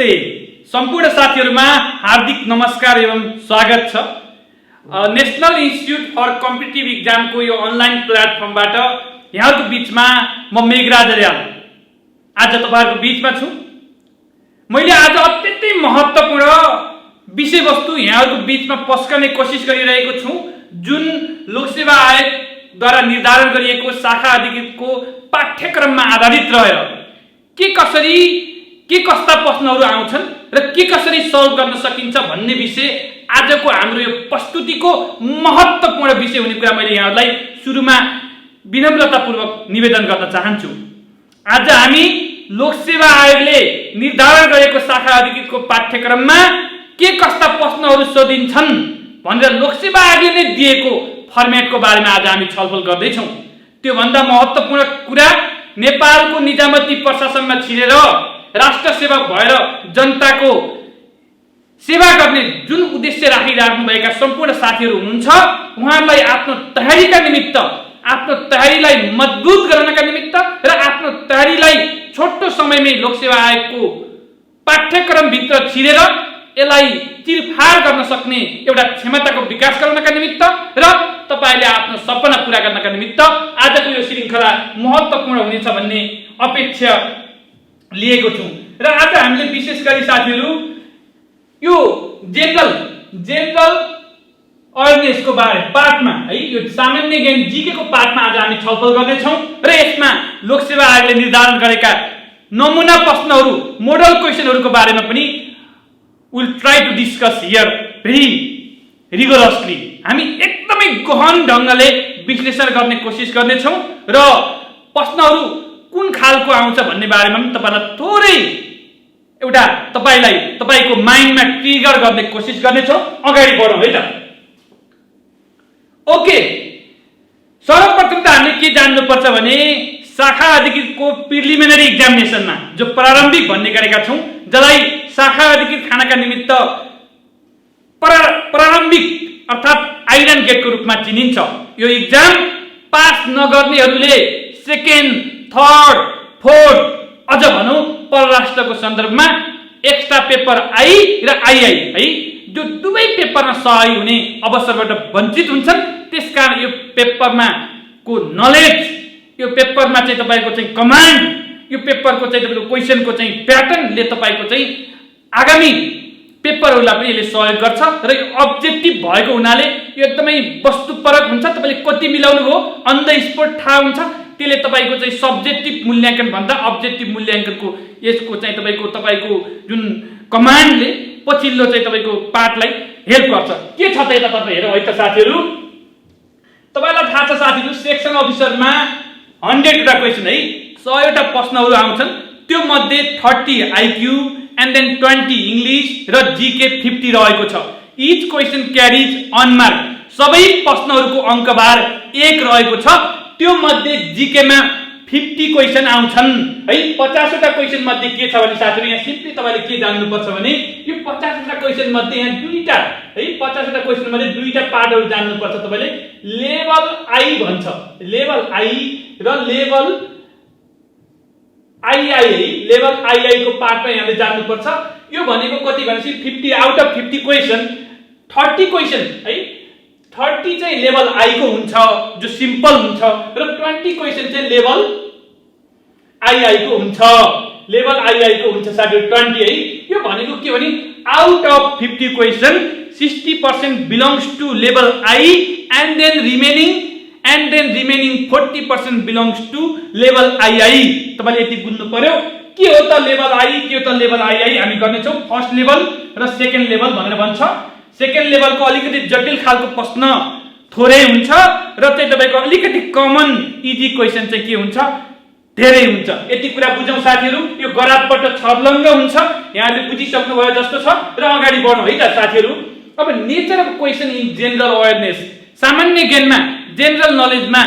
नमस्ते सम्पूर्ण साथीहरुमा हार्दिक नमस्कार एवं स्वागत छ। National institute for competitive exam को यो अनलाइन प्लेटफर्मबाट यहाँहरुको बीचमा म मेघराज अर्याल आज तपाईहरुको बीचमा छु। मैले आज अत्यन्तै महत्त्वपूर्ण विषयवस्तु यहाँहरुको बीचमा पस्कने कोसिस गरिरहेको छु, जुन लोकसेवा आयोगद्वारा निर्धारण गरिएको शाखा अधिकृतको पाठ्यक्रममा आधारित रहेर के कस्ता प्रश्नहरू आउँछन् र के कसरी सल्भ गर्न सकिन्छ भन्ने विषय आजको हाम्रो यो प्रस्तुतिको महत्त्वपूर्ण विषय हुने कुरा मैले यहाँहरुलाई सुरुमा विनम्रतापूर्वक निवेदन गर्न चाहन्छु। आज हामी लोकसेवा आयोगले निर्धारण गरेको शाखा अधिकृतको पाठ्यक्रममा के कस्ता प्रश्नहरू सोधिन्छन् भनेर लोकसेवा आयोगले नै दिएको फर्मेटको बारेमा आज हामी छलफल गर्दै छौं। त्यो भन्दा महत्त्वपूर्ण कुरा नेपालको निजामती प्रशासनमा छिरेर राष्ट्र सेवक भएर जनताको सेवा गर्ने जुन उद्देश्य राखिराख्नुभएका सम्पूर्ण साथीहरू हुनुहुन्छ, उहाँहरूलाई आफ्नो तयारीका निमित्त, आफ्नो तयारीलाई मजबुत गर्नका निमित्त र आफ्नो तयारीलाई छोटो समयमै लोकसेवा आयोगको पाठ्यक्रमभित्र छिरेर यसलाई चिरफार गर्न सक्ने एउटा क्षमताको विकास गराउनका निमित्त र तपाईले आफ्नो सपना पूरा गर्नका निमित्त आजको यो श्रृंखला महत्त्वपूर्ण हुनेछ भन्ने अपेक्षा लिएको छु। र आज हामीले विशेष गरी साथीहरू यो जेनरल अवेयरनेसको बारे पार्टमा है, यो सामान्य ज्ञान जीके को पार्टमा आज हामी छलफल गर्ने छौं र यसमा लोकसेवा आयोगले निर्धारण गरेका नमुना प्रश्नहरू, मोडल क्वेशनहरूको बारेमा पनि we'll try to discuss here very rigorously। हामी एकदमै गहन ढंगले विश्लेषण गर्ने कोसिस गर्ने छौं र प्रश्नहरू कुन खालको आउँछ भन्ने बारेमा पनि तपाईलाई थोरै एउटा तपाईको माइन्डमा ट्रिगर गर्ने कोसिस गर्ने छौं। अगाडि बढौं है त। ओके, सर्वप्रथम त हामीले के जान्नुपर्छ भने शाखा अधिकृतको प्रिलिमिनरी एक्जामिनेसनमा जो प्रारम्भिक भन्ने गरेका छौं, जसलाई शाखा अधिकृत खानका निमित्त प्रारम्भिक अर्थात आइरन गेटको रूपमा चिनिन्छ। यो एक्जाम पास नगर्नेहरूले सेकेन्ड, थर्ड, फोर्थ, अझ भनौं परराष्ट्रको सन्दर्भमा एक्स्ट्रा पेपर आई र आईआई है, जो दुवै पेपरमा सही हुने अवसरबाट वञ्चित हुन्छन्। त्यसकारण यो पेपरमा को नलेज, यो पेपरमा चाहिँ तपाईको चाहिँ कमान्ड, यो पेपरको चाहिँ तपाईको क्वेशनको चाहिँ प्याटर्नले तपाईको चाहिँ आगामी पेपरहरूलाई पनि यसले सहयोग गर्छ र यो अब्जेक्टिभ भएको हुनाले यो एकदमै वस्तुपरक हुन्छ। तपाईले कति मिलाउनु भो अन द स्पट थाहा हुन्छ। त्यसले तपाईको चाहिँ सब्जेक्टिभ मूल्याङ्कन भन्दा अब्जेक्टिभ मूल्याङ्कनको यसको चाहिँ तपाईको जुन कमान्डले पछिल्लो चाहिँ तपाईको पार्टलाई हेल्प गर्छ। के छ त यता तपाई हेरौँ है त साथीहरू। तपाईलाई थाहा छ साथीहरू, सेक्सन अफिसरमा 100 वटा क्वेशन है, 100 वटा प्रश्नहरू आउँछन्। त्यो मध्ये 30 आईक्यू एन्ड देन 20 इंग्लिश र जीके 50 रहेको छ। Each question carries 1 mark. सबै प्रश्नहरूको अंकभार 1 रहेको छ। त्यो मध्ये जीके मा 50 क्वेशन आउँछन् है। 50 वटा क्वेशन मध्ये के छ भने साथीहरु, यहाँ सिम्पली तपाईले के जान्नुपर्छ भने यो 50 वटा क्वेशन मध्ये यहाँ दुईटा है, 50 वटा क्वेशन मध्ये दुईटा पार्टहरु जान्नुपर्छ। तपाईले लेभल आई भन्छ, लेभल आई र लेभल आईआई है, लेभल आईआई को पार्टमा यहाँले जान्नुपर्छ। यो भनेको कति भनेपछि 50 आउट अफ 50 क्वेशन 30 क्वेशन है, 30 चाहिँ लेभल आई को हुन्छ जो सिम्पल हुन्छ र 20 क्वेशन चाहिँ लेभल आईआई को हुन्छ। लेभल आईआई को हुन्छ साथीहरु 20 है। यो भनेको के भने out of 50 question 60% belongs to level I and then remaining 40% belongs to level II. तपाईले यति बुझ्नु पर्यो के हो त लेभल आई, के हो त लेभल आईआई। हामी गर्ने छौं फर्स्ट लेभल र सेकेन्ड लेभल भनेर भन्छ। सेकेन्ड लेभलको अलिकति जटिल खालको प्रश्न थोरै हुन्छ र चाहिँ तपाईको अलिकति कमन इजी क्वेशन चाहिँ के हुन्छ, धेरै हुन्छ। यति कुरा बुझौं साथीहरु। यो गरातबाट छर्लङ्ग हुन्छ, यहाँले बुझिसक्नु भयो जस्तो छ र अगाडि बढौं है त साथीहरु। अब nature of question in general awareness, सामान्य ज्ञानमा जनरल नलेजमा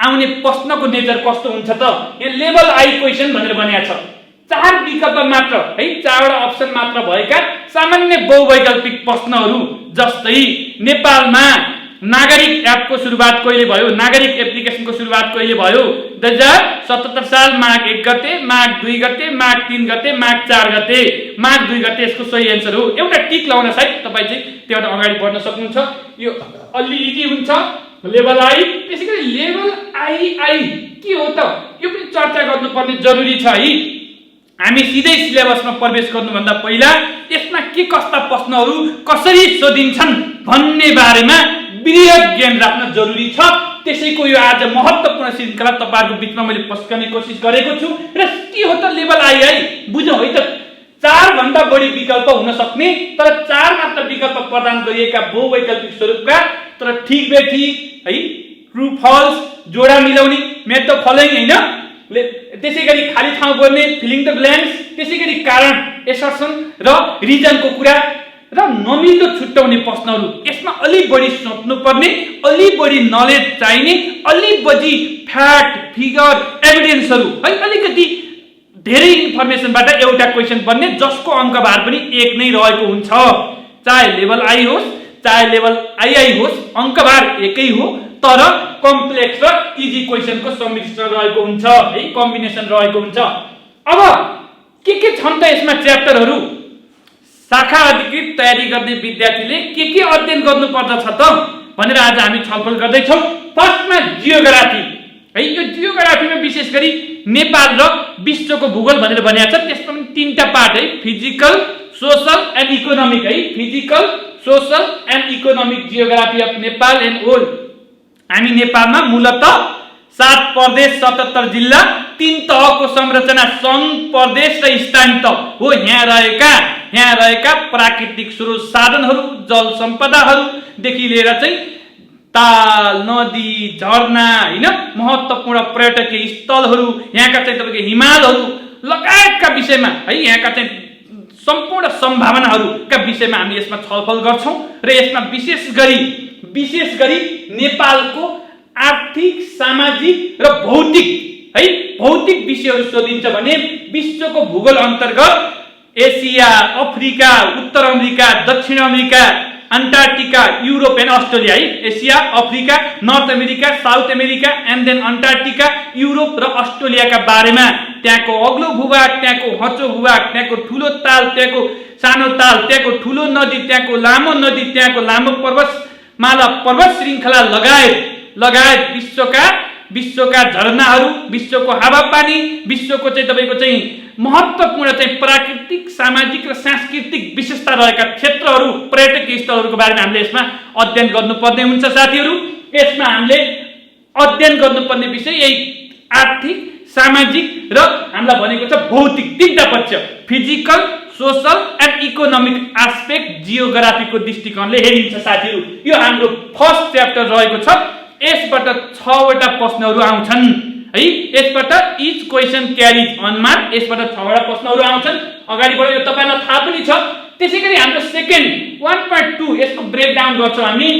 आउने प्रश्नको नेचर कस्तो हुन्छ त। यहाँ लेभल आई क्वेशन भनेर भनिएको छ। 4 विकल्प मात्र है, 4 वटा अप्सन मात्र भएका सामान्य बहुवैकल्पिक प्रश्नहरू, जस्तै नेपालमा नागरिक एपको सुरुवात कहिले भयो, नागरिक एप्लिकेसनको सुरुवात कहिले भयो? 2077 साल माघ 1 गते, माघ 2 गते, माघ 3 गते, माघ 4 गते, माघ 2 गते यसको सही एन्सर हो। एउटा टिक लगाउन सायद तपाईँ चाहिँ त्योबाट अगाडि बढ्न सक्नुहुन्छ। यो अलि इजी हुन्छ। लेभल आई, त्यसैगरी लेभल आई के हो त? यो पनि चर्चा गर्नुपर्ने जरुरी छ है। हामी सिधै सिलेबसमा प्रवेश गर्नुभन्दा पहिला यसमा के कस्ता प्रश्नहरू कसरी सोधिन्छन् भन्ने बारेमा वृहत ज्ञान राख्न जरुरी छ। त्यसैको यो आज महत्त्वपूर्ण श्रृङ्खला तपाईहरुको बीचमा मैले पस्कने कोसिस गरेको छु। र के हो त लेभल आई बुझौँ है त। 4 भन्दा बढी विकल्प हुन सक्ने तर 4 मात्र विकल्प प्रदान गरिएका बहुवैकल्पिक स्वरूपका, तर ठीक बेठिक है, ट्रु फल्स, जोडा मिलाउने, म्याच द फलोइङ हैन, त्यसैगरी खाली ठाउँ गर्ने, फिलिङ द ब्ल्याङ्क्स, त्यसैगरी कारण, एसर्सन र रिजनको कुरा र नमिल्दो छुट्याउने प्रश्नहरू। यसमा अलि बढी सोच्नु पर्ने, अलि बढी नलेज चाहिने, अलि बढी फ्याक्ट, फिगर, एभिडेन्सहरू है, अलिकति धेरै इन्फर्मेसनबाट एउटा क्वेशन बन्ने, जसको अङ्कभार पनि 1 नै रहेको हुन्छ। चाहे लेभल आई होस् चाहे लेभल आई होस्, अङ्कभार एकै हो, तर कम्प्लेक्स र इजी क्वेशनको सम्मिश्रण रहेको हुन्छ है, कम्बिनेसन रहेको हुन्छ। अब के छन् त यसमा च्याप्टरहरू? शाखा अधिकृत तयारी गर्ने विद्यार्थीले के अध्ययन गर्नुपर्दछ त भनेर आज हामी छलफल गर्दैछौँ। फर्स्टमा जियोग्राफी है, यो जियोग्राफीमा विशेष गरी नेपाल र विश्वको भूगोल भनेर भनिएको छ। त्यसमा पनि 3टा पार्ट है, फिजिकल, सोशल एन्ड इकोनोमिक है, physical, social and economic geography of Nepal and world. हामी नेपालमा मूलतः 7 प्रदेश, 77 जिल्ला, 3 तहको संरचना, सङ्घ, प्रदेश र स्थानीय तह हो। यहाँ रहेका प्राकृतिक स्रोत साधनहरू, जल सम्पदाहरूदेखि लिएर चाहिँ ताल, नदी, झरना हैन, महत्त्वपूर्ण पर्यटकीय स्थलहरू, यहाँका चाहिँ तपाईको हिमालहरू लगायतका विषयमा है, यहाँका चाहिँ सम्पूर्ण सम्भावनाहरूका विषयमा हामी यसमा छलफल गर्छौं। र यसमा विशेष गरी नेपालको आर्थिक, सामाजिक र भौतिक विषयहरू सोधिन्छ भने विश्वको भूगोल अन्तर्गत एसिया, अफ्रिका, उत्तर अमेरिका, दक्षिण America, Antarctica, Europe and Australia है, Asia, Africa, North America, South America and then Antarctica, Europe र अस्ट्रेलियाका बारेमा, त्यहाँको अग्लो भूभाग, त्यहाँको हचो भूभाग, त्यहाँको ठुलो ताल, त्यहाँको सानो ताल, त्यहाँको ठुलो नदी, त्यहाँको लामो नदी, त्यहाँको लामो पर्वतमाला, पर्वत श्रृङ्खला लगायत विश्वका झरनाहरू, विश्वको हावापानी, विश्वको चाहिँ तपाईको चाहिँ महत्त्वपूर्ण चाहिँ प्राकृतिक, सामाजिक र सांस्कृतिक विशेषता रहेका क्षेत्रहरू, पर्यटकीय स्थलहरूको बारेमा हामीले यसमा अध्ययन गर्नुपर्ने हुन्छ साथीहरू। यसमा हामीले अध्ययन गर्नुपर्ने विषय यही आर्थिक, सामाजिक र हामीलाई भनेको छ भौतिक 3टा पक्ष, physical, social and economic aspect जियोग्राफीको दृष्टिकोणले हेरिन्छ साथीहरू। यो हाम्रो फर्स्ट च्याप्टर रहेको छ। यसबाट 6 वटा प्रश्नहरू आउँछन् है। यसबाट each question carries one mark, यसबाट 6 वटा प्रश्नहरू आउँछन्। अगाडिबाट यो तपाईलाई थाहा पनि छ। त्यसैगरी हाम्रो सेकेन्ड 1.2 यसको ब्रेकडाउन गर्छौं हामी।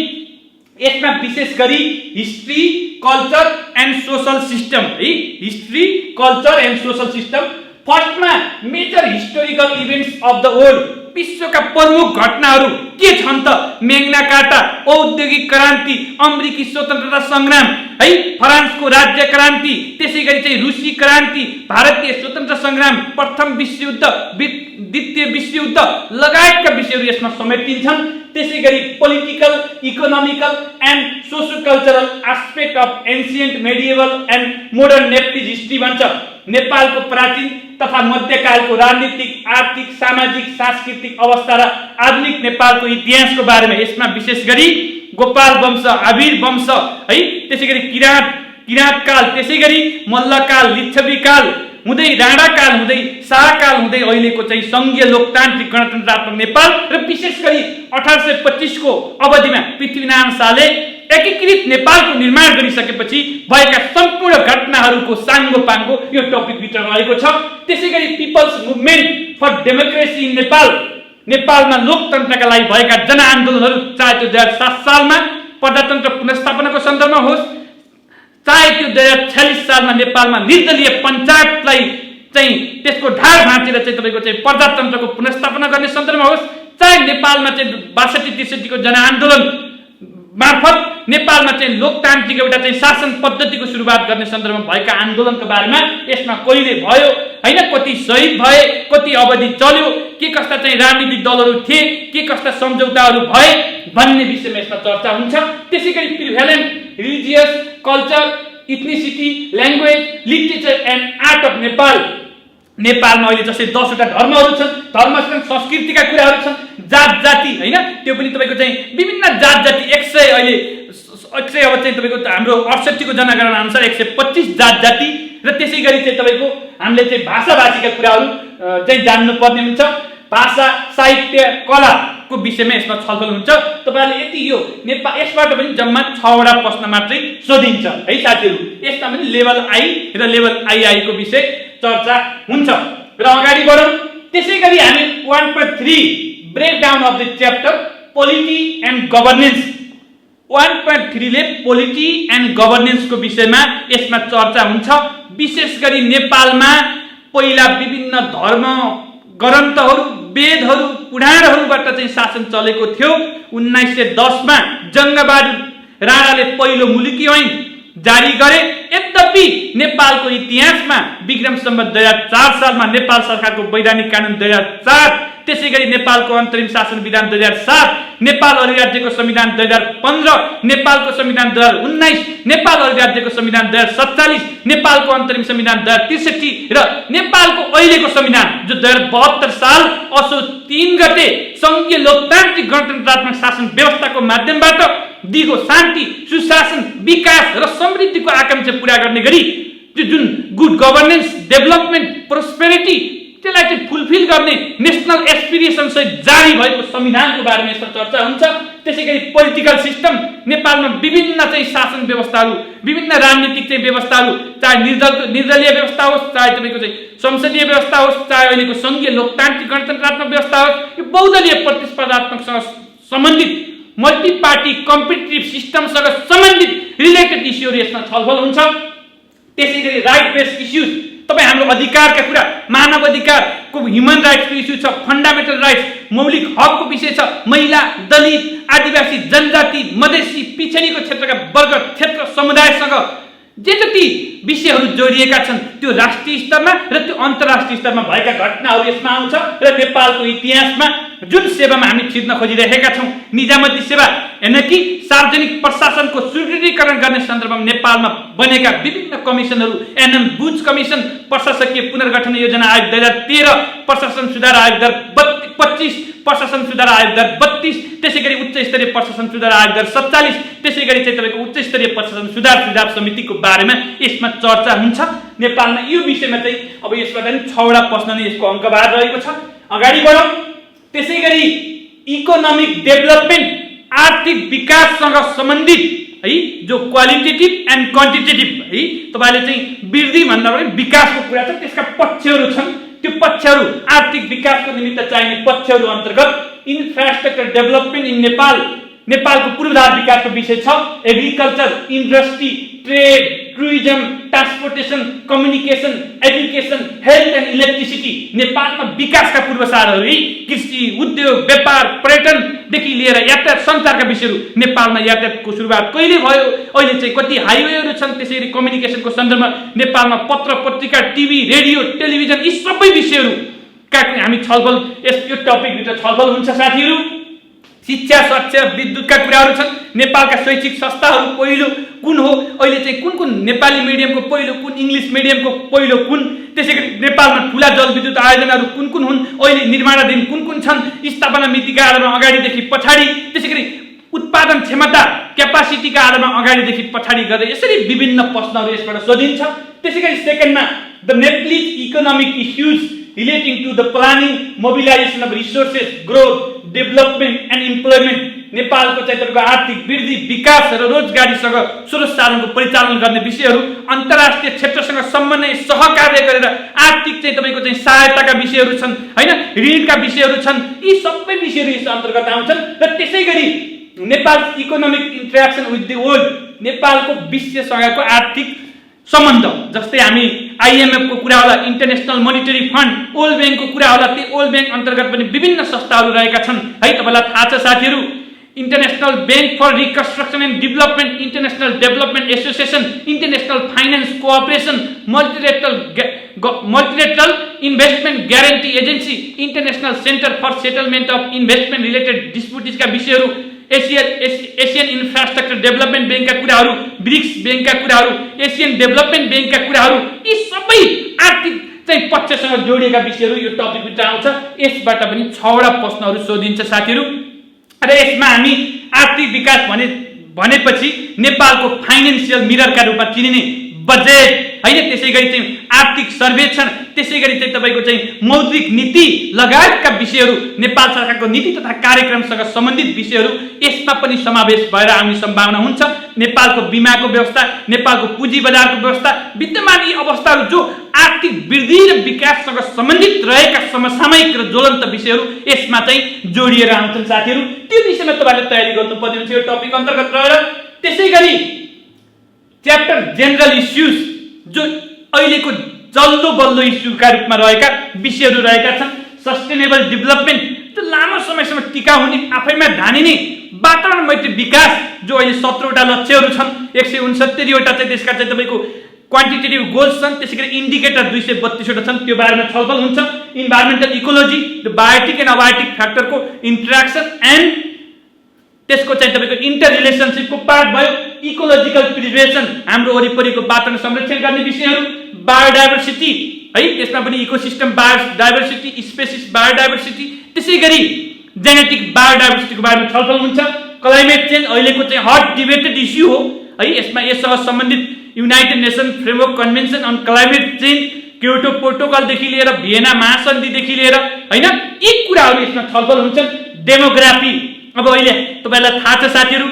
यसमा विशेष गरी history, culture and social system है, history, culture and social system. फर्स्टमा major historical events of the world, विश्वका प्रमुख घटनाहरू के छन् त? मेग्ना कार्टा, औद्योगिक क्रान्ति, अमेरिकी स्वतन्त्रता संग्राम है, फ्रान्सको राज्य क्रान्ति, त्यसैगरी चाहिँ रुसी क्रान्ति, भारतीय स्वतन्त्रता संग्राम, प्रथम विश्वयुद्ध, द्वितीय विश्वयुद्ध लगायतका विषयहरू यसमा समेटिन्छन्। त्यसैगरी political, economical and socio cultural aspect of ancient, medieval and modern Nepalese history भन्छ। नेपालको प्राचीन तथा मध्यकालको राजनीतिक, आर्थिक, सामाजिक, सांस्कृतिक अवस्था र आधुनिक नेपालको इतिहासको बारेमा यसमा विशेष गरी गोपाल वंश, आबिर वंश है, त्यसैगरी किराँत काल, त्यसैगरी मल्लकाल, लिच्छवी काल हुँदै राणा काल हुँदै शाहकाल हुँदै अहिलेको चाहिँ संघीय लोकतान्त्रिक गणतन्त्रात्मक नेपाल र विशेष गरी 1825 को अवधिमा पृथ्वीनारायण शाहले एकीकृत नेपालको निर्माण गरिसकेपछि भएका सम्पूर्ण घटनाहरूको साङ्गोपाङ्गो यो टपिक भित्र रहेको छ। त्यसैगरी people's movement for democracy in नेपालमा लोकतन्त्रका लागि भएका जनआन्दोलनहरू, चाहे त्यो 2007 सालमा प्रजातन्त्र पुनर्स्थापनाको सन्दर्भमा होस्, चाहे त्यो 2046 सालमा नेपालमा निर्दलीय पञ्चायतलाई चाहिँ त्यसको ढाड भाँचेर चाहिँ तपाईको चाहिँ प्रजातन्त्रको पुनर्स्थापना गर्ने सन्दर्भमा होस्, चाहे नेपालमा चाहिँ 62-63 को जनआन्दोलन मार्फत नेपालमा चाहिँ लोकतान्त्रिक एउटा चाहिँ शासन पद्धतिको सुरुवात गर्ने सन्दर्भमा भएका आन्दोलनको बारेमा यसमा कहिले भयो हैन, कति शहीद भए, कति अवधि चल्यो, के कस्ता चाहिँ राजनीतिक दलहरू थिए, के कस्ता सम्झौताहरू भए भन्ने विषयमा यसमा चर्चा हुन्छ। त्यसैगरी prevalent religious culture, ethnicity, language, literature and art of Nepal. नेपालमा अहिले जस्तै 10 वटा धर्महरू छन्, धर्म छन्, संस्कृतिका कुराहरू छन्, जात जाति हैन, त्यो पनि तपाईको चाहिँ विभिन्न जात जाति 100 अहिले 100 अब चाहिँ तपाईको हाम्रो 68 को जनगणना अनुसार 125 जात जाति र त्यसैगरी चाहिँ तपाईको हामीले चाहिँ भाषा भाषीका कुराहरू चाहिँ जान्नु पर्ने हुन्छ। भाषा, साहित्य, कलाको विषयमा यसमा छलफल हुन्छ। तपाईहरुले यति यो नेपाल यसबाट पनि जम्मा 6 वटा प्रश्न मात्रै सोधिन्छ है साथीहरु। यसमा पनि लेभल आई र लेभल आईआई को विषय चर्चा हुन्छ र अगाडि बढौं। त्यसैगरी हामी 1.3 break down of the chapter polity and governance 1.3 ले पोलिटी एन्ड गभर्नेन्स को विषयमा यसमा चर्चा हुन्छ। विशेष गरी नेपालमा पहिला विभिन्न धर्म ग्रन्थहरू, वेदहरू, पुराणहरूबाट चाहिँ शासन चलेको थियो। 1910 मा जंगबहादुर राणाले पहिलो मुलुकी ऐन जारी गरे। यद्यपि नेपालको इतिहासमा विक्रम सम्वत 2004 सालमा नेपाल सरकारको वैधानिक कानून 2004, त्यसैगरी नेपालको अन्तरिम शासन विधान 2007, नेपाल अधिराज्यको संविधान 2015, नेपालको संविधान 2019, नेपाल अधिराज्यको संविधान 2047, नेपालको अन्तरिम संविधान 2063 र नेपालको अहिलेको संविधान जो 2072 साल असोज 3 गते संघीय लोकतान्त्रिक गणतन्त्रात्मक शासन व्यवस्थाको माध्यमबाट दिगो शान्ति, सुशासन, विकास र समृद्धिको आकांक्षा पूरा गर्ने गरी जुन गुड गभर्नेन्स, डेभलपमेन्ट, प्रोस्पेरिटी त्यसलाई चाहिँ फुलफिल गर्ने नेशनल एस्पिरेसन सहित जारी भएको संविधानको बारेमा यसमा चर्चा हुन्छ। त्यसैगरी पोलिटिकल सिस्टम नेपालमा विभिन्न चाहिँ शासन व्यवस्थाहरू, विभिन्न राजनीतिक चाहिँ व्यवस्थाहरू, चाहे निर्दलीय व्यवस्था होस्, चाहे तपाईको चाहिँ संसदीय व्यवस्था होस्, चाहे अहिलेको संघीय लोकतान्त्रिक गणतन्त्रात्मक व्यवस्था होस्, यो बहुदलीय प्रतिस्पर्धात्मकसँग सम्बन्धित मल्टी पार्टी कम्पिटिटिभ सिस्टमसँग सम्बन्धित रिलेटेड इस्युहरू यसमा छलफल हुन्छ। त्यसैगरी राइट बेस्ड इस्युज, तपाई हाम्रो अधिकारका कुरा, मानव अधिकारको ह्युमन राइट्सको इस्यु छ, फन्डामेन्टल राइट्स, मौलिक हकको विषय छ, महिला, दलित, आदिवासी, जनजाति, मधेसी, पिछडिएको क्षेत्रका वर्ग, क्षेत्र, समुदायसँग जे जति विषयहरू जोडिएका छन् त्यो राष्ट्रिय स्तरमा र त्यो अन्तर्राष्ट्रिय स्तरमा भएका घटनाहरू यसमा आउँछ र नेपालको इतिहासमा जुन सेवामा हामी छिर्न खोजिरहेका छौं, निजामती सेवा हैन कि सार्वजनिक प्रशासनको सुदृढीकरण गर्ने सन्दर्भमा नेपालमा बनेका विभिन्न कमिसनहरू, एनएम बुच कमिसन, प्रशासकीय पुनर्गठन योजना आयोग 2013, प्रशासन सुधार आयोग 2025, प्रशासन सुधार आयोग 2032, त्यसैगरी उच्च स्तरीय प्रशासन सुधार आयोग 2047, त्यसैगरी चाहिँ तपाईको उच्च स्तरीय प्रशासन सुधार सुझाव समितिको बारेमा यसमा चर्चा हुन्छ। नेपालमा यो विषयमा चाहिँ अब यसबाट नि 6 वटा प्रश्न नै यसको अंकबार रहेको छ। अगाडि बढौं। त्यसैगरी इकोनोमिक डेभलपमेन्ट, आर्थिक विकाससँग सम्बन्धित है, जो क्वालिटेटिभ एन्ड क्वान्टिटेटिभ है, तपाईले चाहिँ वृद्धि भन्दा पनि विकासको कुरा छ, त्यसका पक्षहरू छन्। त्यो पक्षहरू आर्थिक विकासको निमित्त चाहिने पक्षहरू अन्तर्गत इन्फ्रास्ट्रक्चर डेभलपमेन्ट इन नेपाल, नेपालको पूर्वाधार विकासको विषय छ। Agriculture, industry, trade, tourism, transportation, communication, education, health and electricity नेपालमा विकासका पूर्वसारहरू, कृषि, उद्योग, व्यापार, पर्यटनदेखि लिएर यातायात सञ्चारका विषयहरू। नेपालमा यातायातको सुरुवात कहिले भयो, अहिले चाहिँ कति हाइवेहरू छन्, त्यसैगरी कम्युनिकेसनको सन्दर्भमा नेपालमा पत्र पत्रिका, टिभी, रेडियो, टेलिभिजन यी सबै विषयहरूका हामी छलफल यो टपिकभित्र छलफल हुन्छ साथीहरू। शिक्षा, स्वास्थ्य, विद्युतका कुराहरू छन्। नेपालका शैक्षिक संस्थाहरू पहिलो कुन हो, अहिले चाहिँ कुन कुन नेपाली मिडियमको पहिलो कुन, इङ्ग्लिस मिडियमको पहिलो कुन, त्यसैगरी नेपालमा ठूला जलविद्युत आयोजनाहरू कुन कुन हुन्, अहिले निर्माणाधीन कुन कुन छन्, स्थापना मितिका आधारमा अगाडिदेखि पछाडि, त्यसैगरी उत्पादन क्षमता क्यापासिटीका आधारमा अगाडिदेखि पछाडि गर्दै यसरी विभिन्न प्रश्नहरू यसबाट सोधिन्छ। त्यसैगरी सेकेन्डमा the Nepalese economic issues relating to the planning, mobilization of resources, growth, development and employment, नेपालको चाहिँ तपाईको आर्थिक वृद्धि, विकास र रोजगारीसँग स्रोत साधनको परिचालन गर्ने विषयहरू, अन्तर्राष्ट्रिय क्षेत्रसँग समन्वय, सहकार्य गरेर आर्थिक चाहिँ तपाईको चाहिँ सहायताका विषयहरू छन् हैन, ऋणका विषयहरू छन्। यी सबै विषयहरू यस अन्तर्गत आउँछन्। र त्यसैगरी Nepal economic interaction with the world, नेपालको विश्वसँगको आर्थिक सम्बन्ध, जस्तै हामी आईएमएफ को कुरा होला, इन्टरनेशनल मोनिटरी फन्ड, वर्ल्ड बैंकको कुरा होला, त्यो वर्ल्ड बैंक अन्तर्गत पनि विभिन्न संस्थाहरू रहेका छन् है। तपाईलाई थाहा छ साथीहरू, International Bank for Reconstruction and Development, International Development Association, International Finance Corporation, Multilateral Investment Guarantee Agency, International Centre for Settlement of Investment related डिस्प्युटिजका विषयहरू, एसियन इन्फ्रास्ट्रक्चर डेभलपमेन्ट ब्याङ्कका कुराहरू, ब्रिक्स ब्याङ्कका कुराहरू, एसियन डेभलपमेन्ट ब्याङ्कका कुराहरू, यी सबै आर्थिक चाहिँ पक्षसँग जोडिएका विषयहरू यो टपिकभित्र आउँछ। यसबाट पनि 6 वटा प्रश्नहरू सोधिन्छ साथीहरू। र यसमा हामी आर्थिक विकास भनेपछि नेपालको फाइनान्सियल मिररका रूपमा चिनिने बजेट हैन, त्यसैगरी चाहिँ आर्थिक सर्वेक्षण, त्यसैगरी चाहिँ तपाईको चाहिँ मौद्रिक नीति लगायतका विषयहरू, नेपाल सरकारको नीति तथा कार्यक्रमसँग सम्बन्धित विषयहरू यसमा पनि समावेश भएर आउने सम्भावना हुन्छ। नेपालको बीमाको व्यवस्था, नेपालको पुँजी बजारको व्यवस्था, विद्यमान यी अवस्थाहरू जो आर्थिक वृद्धि र विकाससँग सम्बन्धित रहेका समसामयिक र ज्वलन्त विषयहरू यसमा चाहिँ जोडिएर आउँछन् साथीहरू। त्यो विषयमा तपाईले तयारी गर्नुपर्ने हुन्छ यो टपिक अन्तर्गत रहेर। त्यसैगरी च्याप्टर जेनरल इस्युज जो अहिलेको जल्दो बल्दो इस्युका रूपमा रहेका विषयहरू रहेका छन्। सस्टेनेबल डेभलपमेन्ट, त्यो लामो समयसम्म टिकाउ हुने आफैमा धानिने वातावरण मैत्री विकास जो अहिले 17 वटा लक्ष्यहरू छन्, 169 वटा चाहिँ त्यसका चाहिँ तपाईको क्वान्टिटेटिभ गोल्स छन्, त्यसैगरी इन्डिकेटर 232 वटा छन्, त्यो बारेमा छलफल हुन्छ। Environmental ecology, the biotic and abiotic फ्याक्टरको इन्टरेक्सन एन्ड त्यसको चाहिँ तपाईको इन्टर रिलेसनशिपको पार्ट भयो। इकोलोजिकल प्रिजर्भेसन, हाम्रो वरिपरिको वातावरण संरक्षण गर्ने विषयहरू। बायोडाइभर्सिटी है, त्यसमा पनि इकोसिस्टम बायोडाइभर्सिटी, स्पेसिस बायोडाइभर्सिटी, त्यसैगरी जेनेटिक बायोडाइभर्सिटीको बारेमा छलफल हुन्छ। क्लाइमेट चेन्ज अहिलेको चाहिँ हट डिबेटेड इस्यु हो है, यसमा यससँग सम्बन्धित United Nation Framework Convention on Climate Change, Kyoto प्रोटोकलदेखि लिएर भियना महासन्धिदेखि लिएर हैन, यी कुराहरू यसमा छलफल हुन्छन्। डेमोग्राफी, अब अहिले तपाईलाई थाहा छ साथीहरू,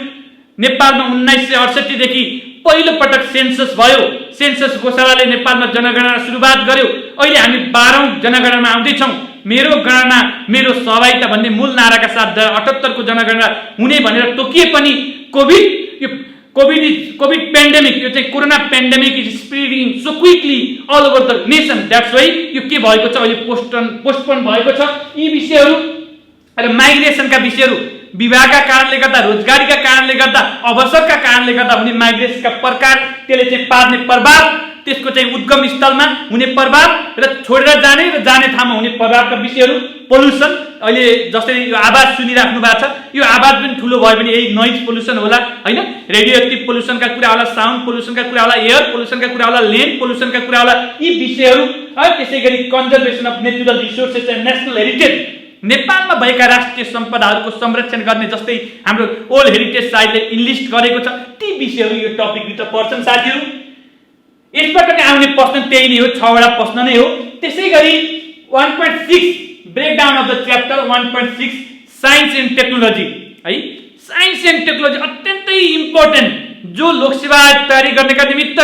नेपालमा 1968 देखि पहिलो पटक सेन्सस भयो। सेन्सस घोषणाले नेपालमा जनगणना सुरुवात गर्यो। अहिले हामी 12औं जनगणनामा आउँदैछौँ। मेरो गणना मेरो सहभागिता भन्ने मूल नाराका साथ 2078 को जनगणना हुने भनेर तोकिए पनि कोभिड पेन्डेमिक, यो चाहिँ corona pandemic is spreading so quickly all over the nation, that's why यो के भएको छ, अहिले पोस्टपोन भएको छ। यी विषयहरू र माइग्रेसनका विषयहरू, विवाहका कारणले गर्दा, रोजगारीका कारणले गर्दा, अवसरका कारणले गर्दा हुने माइग्रेसनका प्रकार, त्यसले चाहिँ पार्ने प्रभाव, त्यसको चाहिँ उद्गम स्थलमा हुने प्रभाव र छोडेर जाने र जाने ठाउँमा हुने प्रभावका विषयहरू। पोल्युसन, अहिले जस्तै यो आवाज सुनिराख्नु भएको छ, यो आवाज पनि ठुलो भयो भने यही नोइज पोल्युसन होला हैन, रेडियो एक्टिभ पोल्युसनका कुरा होला, साउन्ड पोल्युसनका कुरा होला, एयर पोल्युसनका कुरा होला, ल्यान्ड पोल्युसनका कुरा होला, यी विषयहरू। त्यसैगरी conservation of natural resources and national heritage, नेपालमा भएका राष्ट्रिय सम्पदाहरूको संरक्षण गर्ने, जस्तै हाम्रो ओल्ड हेरिटेज साइटले इन्लिस्ट गरेको छ, ती विषयहरू यो टपिकभित्र पर्छन् साथीहरू। यसबाट नै आउने प्रश्न त्यही नै हो, 6 वटा प्रश्न नै हो। त्यसैगरी 1.6 breakdown of the chapter 1.6 science and technology है। साइन्स एन्ड टेक्नोलोजी अत्यन्तै इम्पोर्टेन्ट, जो लोकसेवा तयारी गर्नका निमित्त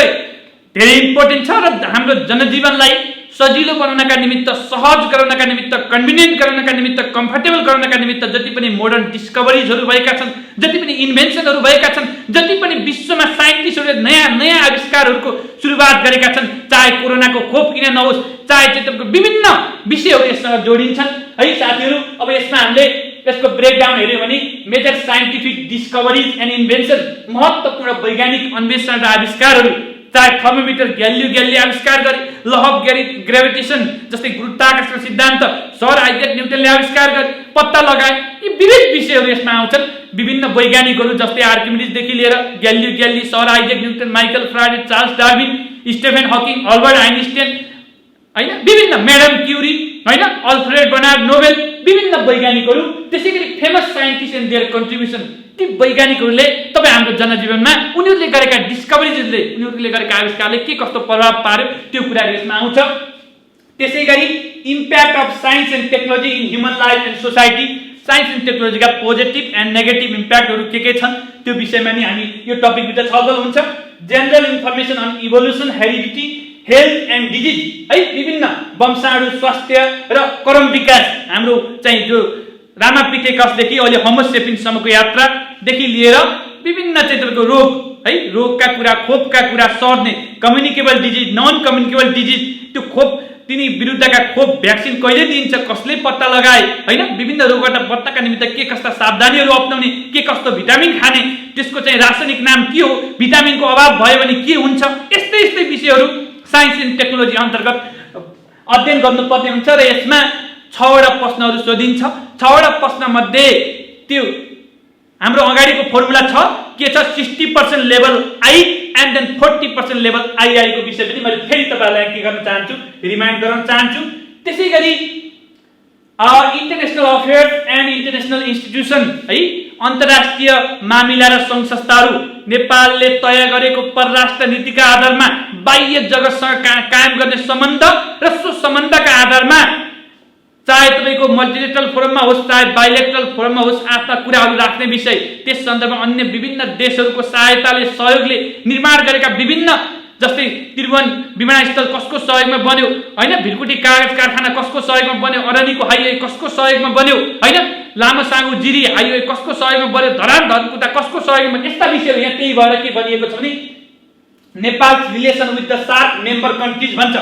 धेरै इम्पोर्टेन्ट छ र हाम्रो जनजीवनलाई सजिलो बनाउनका निमित्त, सहज गराउनका निमित्त, कन्भिनियन्ट गराउनका निमित्त, कम्फर्टेबल गराउनका निमित्त जति पनि मोडर्न डिस्कभरिजहरू भएका छन्, जति पनि इन्भेन्सनहरू भएका छन्, जति पनि विश्वमा साइन्टिस्टहरूले नयाँ नयाँ आविष्कारहरूको सुरुवात गरेका छन्, चाहे कोरोनाको खोप किन नहोस्, चाहे चाहिँ तपाईँको विभिन्न विषयहरू यससँग जोडिन्छन् है साथीहरू। अब यसमा हामीले यसको ब्रेकडाउन हेर्यो भने major scientific discoveries and invention, महत्त्वपूर्ण वैज्ञानिक अन्वेषण र आविष्कारहरू, चाहे थर्मोमिटर ग्यालिलियो आविष्कार गरे, लह ग्रेभिटेसन जस्तै गुरुत्वाकर्षण सिद्धान्त सर आइजैक न्युटनले आविष्कार गरे, पत्ता लगाए, यी विविध विषयहरू यसमा आउँछन्। विभिन्न वैज्ञानिकहरू जस्तै आर्किमिडिजदेखि लिएर Galileo, Sir Isaac Newton, Michael Faraday, Charles Darwin, Stephen Hawking, Albert Einstein हैन, विभिन्न म्याडम क्युरी हैन, अल्फ्रेड बर्नार्ड नोबेल, विभिन्न वैज्ञानिकहरू, त्यसैगरी famous scientist and their contribution, ती वैज्ञानिकहरूले तपाईँ हाम्रो जनजीवनमा उनीहरूले गरेका डिस्कभरिजले, उनीहरूले गरेका आविष्कारले के कस्तो प्रभाव पार्यो त्यो कुराहरू यसमा आउँछ। त्यसैगरी impact of science and technology in human life and society, science and टेक्नोलोजीका पोजिटिभ एन्ड नेगेटिभ इम्प्याक्टहरू के छन् त्यो विषयमा नि हामी यो टपिकभित्र छलफल हुन्छ। General information on evolution, heredity, health and disease है, विभिन्न वंशाणु, स्वास्थ्य र क्रम विकास, हाम्रो चाहिँ जो रामापिथे कसदेखि अहिले होमोसेपियन्ससम्मको यात्रादेखि लिएर विभिन्न चाहिँ तपाईँको रोग है, रोगका कुरा, खोपका कुरा, सर्ने, communicable disease, non communicable disease, त्यो खोप तिनी विरुद्धका खोप भ्याक्सिन कहिले दिइन्छ, कसले पत्ता लगाए, हैन, विभिन्न रोगबाट बच्चाका निमित्त के कस्ता सावधानीहरू अपनाउने, के कस्तो भिटामिन खाने, त्यसको चाहिँ रासायनिक नाम के हो, भिटामिनको अभाव भयो भने के हुन्छ, यस्तै यस्तै विषयहरू साइन्स एन्ड टेक्नोलोजी अन्तर्गत अध्ययन गर्नुपर्ने हुन्छ। र यसमा 6 वटा प्रश्नहरू सोधिन्छ। 6 वटा प्रश्न मध्ये त्यो हाम्रो अगाडिको फर्मुला छ के छ, 60% level I and then 40% level II को विषय पनि मैले फेरि तपाईहरुलाई के गर्न चाहन्छु, रिमाइन्ड गराउन चाहन्छु। त्यसैगरी international affairs and international institution, है, अन्तर्राष्ट्रिय मामिला र संघ संस्थाहरू नेपालले तय गरेको परराष्ट्र नीतिका आधारमा बाह्य जगतसँग कायम गर्ने सम्बन्ध र सो सम्बन्धका आधारमा चाहे तपाईको मल्टिलेटरल फोरममा होस् चाहे बाइलेटरल फोरममा होस् आफ्ना कुराहरू राख्ने विषय, त्यस सन्दर्भमा अन्य विभिन्न देशहरूको सहायताले सहयोगले निर्माण गरेका विभिन्न, जस्तै त्रिभुवन विमानस्थल कसको सहयोगमा बन्यो, हैन, भिरकुटी कागज कारखाना कसको सहयोगमा बन्यो, अरनीको हाइवे कसको सहयोगमा बन्यो, हैन, लामोसाङ्गु जिरी हाइवे कसको सहयोगमा बन्यो, धरान धनकुटा कसको सहयोगमा, यस्ता विषयहरू यहाँ त्यही भएर के भनिएको छ भने Nepal relation with the SAARC member countries भन्छ।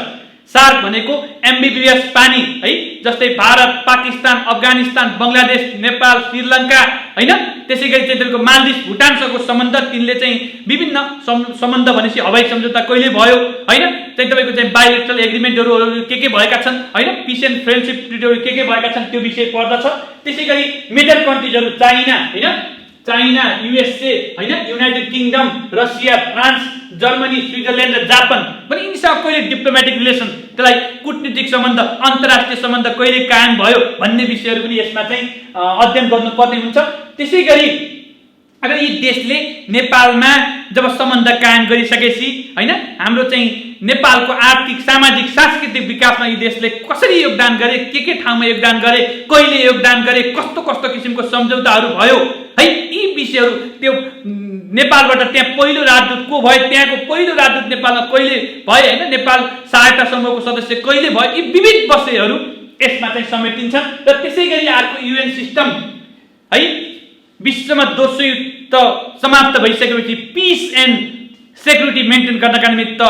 सार्क भनेको एमबीबीएस पानी, है, जस्तै भारत, पाकिस्तान, अफगानिस्तान, बंगलादेश, नेपाल, श्रीलङ्का, हैन, त्यसैगरी चाहिँ त्यसको मालदिव, भुटानसँगको सम्बन्ध, तिनले चाहिँ विभिन्न सम्बन्ध भनेपछि हवाई सम्झौता कहिले भयो, हैन, चाहिँ तपाईको चाहिँ बाइलेटरल एग्रीमेन्टहरू के भएका छन्, हैन, पीस एन्ड फ्रेन्डशिप ट्रिटीहरू के भएका छन् त्यो विषय पर्दछ। त्यसैगरी मेजर कन्ट्रिजहरू चाइना, हैन, चाइना, युएसए, हैन, United Kingdom, Russia, France, Germany, Switzerland र जापान पनि यिनीसँग कहिले डिप्लोमेटिक रिलेसन, त्यसलाई कूटनीतिक सम्बन्ध, अन्तर्राष्ट्रिय सम्बन्ध कहिले कायम भयो भन्ने विषयहरू पनि यसमा चाहिँ अध्ययन गर्नुपर्ने हुन्छ। त्यसैगरी अगर यी देशले नेपालमा जब सम्बन्ध कायम गरिसकेपछि, हैन, हाम्रो चाहिँ नेपालको आर्थिक, सामाजिक, सांस्कृतिक विकासमा यी देशले कसरी योगदान गरे, के ठाउँमा योगदान गरे, कहिले योगदान गरे, कस्तो कस्तो किसिमको सम्झौताहरू भयो, है, यी विषयहरू, त्यो नेपालबाट त्यहाँ पहिलो राजदूत को भयो, त्यहाँको पहिलो राजदूत नेपालमा कहिले भयो, हैन, नेपाल सहायता समूहको सदस्य कहिले भयो, यी विविध विषयहरू यसमा चाहिँ समेटिन्छन्। र त्यसैगरी अर्को युएन सिस्टम, है, विश्वमा दोस्रो युद्ध समाप्त भइसकेपछि पिस एन्ड सेक्युरिटी मेन्टेन गर्नका निमित्त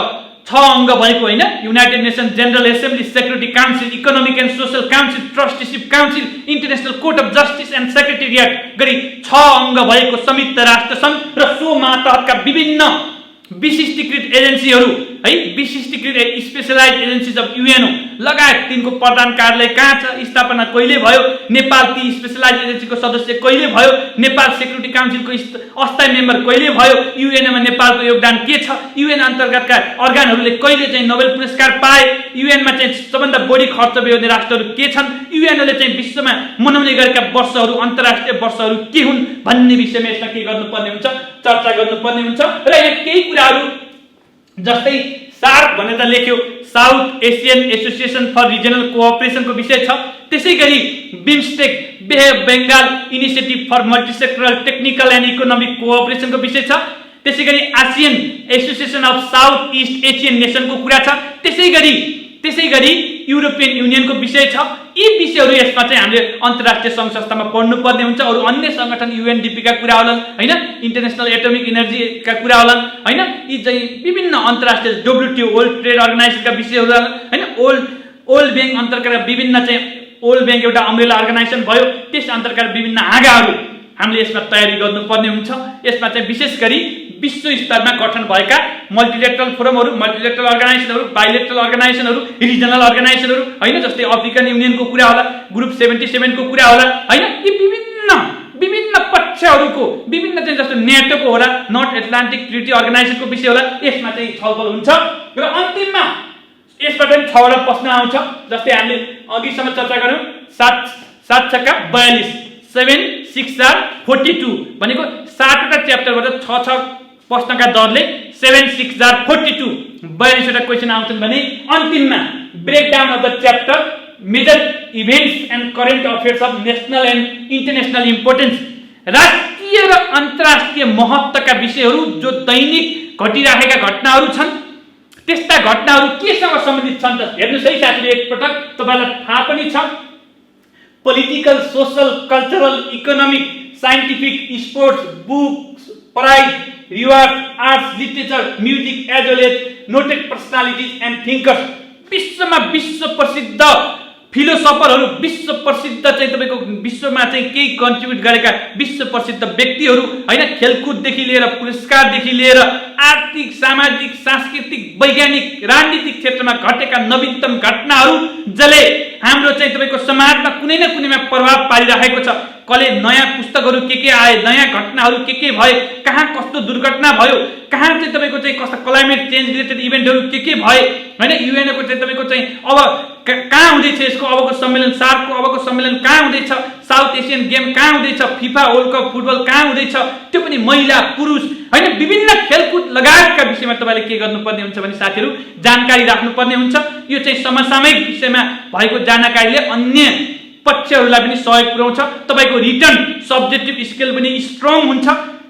6 अङ्ग भएको, हैन, United nation general assembly, security council, economic and social council, trusteeship council, international court of justice and secretariat गरी 6 अङ्ग भएको संयुक्त राष्ट्र सङ्घ र सो मातहतका विभिन्न विशिष्टीकृत एजेन्सीहरू, है, विशिष्टीकृत स्पेशलाइज एजेन्सीज अफ युएनओ लगायत तिनको प्रधान कार्यालय कहाँ छ, स्थापना कहिले भयो, नेपाल ती स्पेशलाइज एजेन्सीको सदस्य कहिले भयो, नेपाल सेक्युरिटी काउन्सिलको अस्थायी मेम्बर कहिले भयो, युएनमा नेपालको योगदान के छ, युएन अन्तर्गतका अर्गानहरूले कहिले चाहिँ नोबेल पुरस्कार पाए, युएनमा चाहिँ सबभन्दा बढी खर्च बेहोर्ने राष्ट्रहरू के छन्, युएनले चाहिँ विश्वमा मनाउने गरेका वर्षहरू, अन्तर्राष्ट्रिय वर्षहरू के हुन् भन्ने विषयमा यसमा के गर्नुपर्ने हुन्छ, चर्चा गर्नुपर्ने हुन्छ। र यहाँ केही कुराहरू जस्तै सार्क भनेर लेख्यो, South Asian Association for Regional कोअपरेसनको विषय छ। त्यसैगरी BIMSTEC, Bay of Bengal Initiative for Multisectoral Technical and Economic कोअपरेसनको विषय छ। त्यसैगरी ASEAN Association of South East Asian नेसनको कुरा छ। त्यसैगरी युरोपियन युनियनको विषय छ। यी विषयहरू यसमा चाहिँ हामीले अन्तर्राष्ट्रिय सङ्घ संस्थामा पढ्नुपर्ने हुन्छ। अरू अन्य सङ्गठन युएनडीपी का कुरा होलान्, हैन, इन्टरनेशनल एटोमिक एनर्जी का कुरा होलान्, हैन, यी चाहिँ विभिन्न अन्तर्राष्ट्रिय डब्ल्युटिओ वर्ल्ड ट्रेड अर्गनाइजेसनका विषयहरू, हैन, वर्ल्ड बैंक अन्तर्गत विभिन्न चाहिँ वर्ल्ड बैंक एउटा अम्ब्रेला अर्गनाइजेसन भयो, त्यस अन्तर्गत विभिन्न हाँगाहरू हामीले यसमा तयारी गर्नुपर्ने हुन्छ। यसमा चाहिँ विशेष गरी विश्व स्तरमा गठन भएका मल्टिलेटरल फोरमहरू, मल्टिलेटरल अर्गनाइजेसनहरू, बाइलेटरल अर्गनाइजेसनहरू, रिजनल अर्गनाइजेसनहरू, हैन, जस्तै अफ्रिकन युनियनको कुरा होला, ग्रुप 77 को कुरा होला, हैन, यी विभिन्न पक्षहरूको विभिन्न चाहिँ जस्तो नेटोको होला, नर्थ एटलान्टिक ट्रिटी अर्गनाइजेसनको विषय होला, यसमा चाहिँ छलफल हुन्छ। र अन्तिममा यसबाट 6 वटा प्रश्न आउँछ। जस्तै हामीले अघिसम्म चर्चा गर्यौं 7 छक्का 42, 7 6 42 भनेको 7 वटा च्याप्टरबाट 6 प्रश्नका दरले 7 6 42 42 वटा क्वेशन आउँछन् भने अन्तिममा breakdown of the chapter, major events and current affairs of national and international importance, राष्ट्रिय र अन्तर्राष्ट्रिय महत्त्वका विषयहरू जो दैनिक घटिरहेका घटनाहरू छन्, त्यस्ता घटनाहरू केसँग सम्बन्धित छन् त हेर्नुस् है साथीहरु। एकपटक तपाईलाई थाहा पनि छ, political, social, cultural, economic, scientific, sports, books, prize, reward, arts, literature, music, as well as noted personalities and thinkers, विश्वमा विश्व प्रसिद्ध फिलोसफरहरू, विश्व प्रसिद्ध चाहिँ तपाईको विश्वमा चाहिँ केही कन्ट्रिब्युट गरेका विश्व प्रसिद्ध व्यक्तिहरू हैन, खेलकुददेखि लिएर पुरस्कारदेखि लिएर आर्थिक, सामाजिक, सांस्कृतिक, वैज्ञानिक, राजनीतिक क्षेत्रमा घटेका नवीनतम घटनाहरू जसले हाम्रो चाहिँ तपाईको समाजमा कुनै न कुनैमा प्रभाव पारिरहेको छ। कले नयाँ पुस्तकहरू के आए, नयाँ घटनाहरू के भए, कहाँ कस्तो दुर्घटना भयो, कहाँ चाहिँ तपाईको चाहिँ कस्तो क्लाइमेट चेन्ज रिलेटेड इभेन्टहरू के भए हैन, युएनको चाहिँ तपाईको चाहिँ अब कहाँ हुँदैछ, यसको अबको सम्मेलन, सार्कको अबको सम्मेलन कहाँ हुँदैछ, साउथ एसियन गेम कहाँ हुँदैछ, फिफा वर्ल्ड कप फुटबल कहाँ हुँदैछ, त्यो पनि महिला पुरुष हैन, विभिन्न खेलकुद लगायतका विषयमा तपाईले के गर्नुपर्ने हुन्छ भने साथीहरू जानकारी राख्नुपर्ने हुन्छ। यो चाहिँ समसामयिक विषयमा भएको जानकारीले अन्य पक्षहरूलाई पनि सहयोग पुर्याउँछ। तपाईको रिटन सब्जेक्टिभ स्किल पनि स्ट्रङ हुन्छ।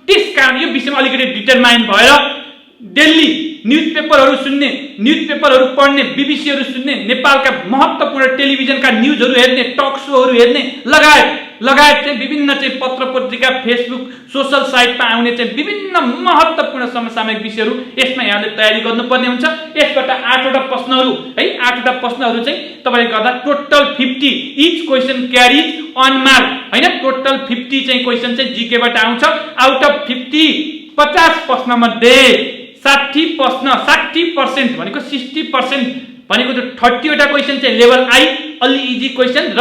त्यसकारण यो विषयमा अलिकति डिटरमाइन भएर डेली न्युजपेपरहरू सुन्ने, न्युजपेपरहरू पढ्ने, बीबीसीहरू सुन्ने, नेपालका महत्त्वपूर्ण टेलिभिजनका न्युजहरू हेर्ने, टक सोहरू हेर्ने लगायत चाहिँ विभिन्न चाहिँ पत्र पत्रिका, फेसबुक, सोसल साइटमा आउने चाहिँ विभिन्न महत्त्वपूर्ण समसामयिक विषयहरू यसमा यहाँले तयारी गर्नुपर्ने हुन्छ। यसबाट 8वटा प्रश्नहरू है, 8वटा प्रश्नहरू चाहिँ तपाईले गर्दा total 50 each question carries one mark हैन, टोटल 50 चाहिँ क्वेशन चाहिँ जीके बाट आउँछ। आउट अफ 50 प्रश्न मध्ये 60% भनेको 60% भनेको जो 30वटा क्वेशन चाहिँ लेभल आई अलि इजी क्वेशन र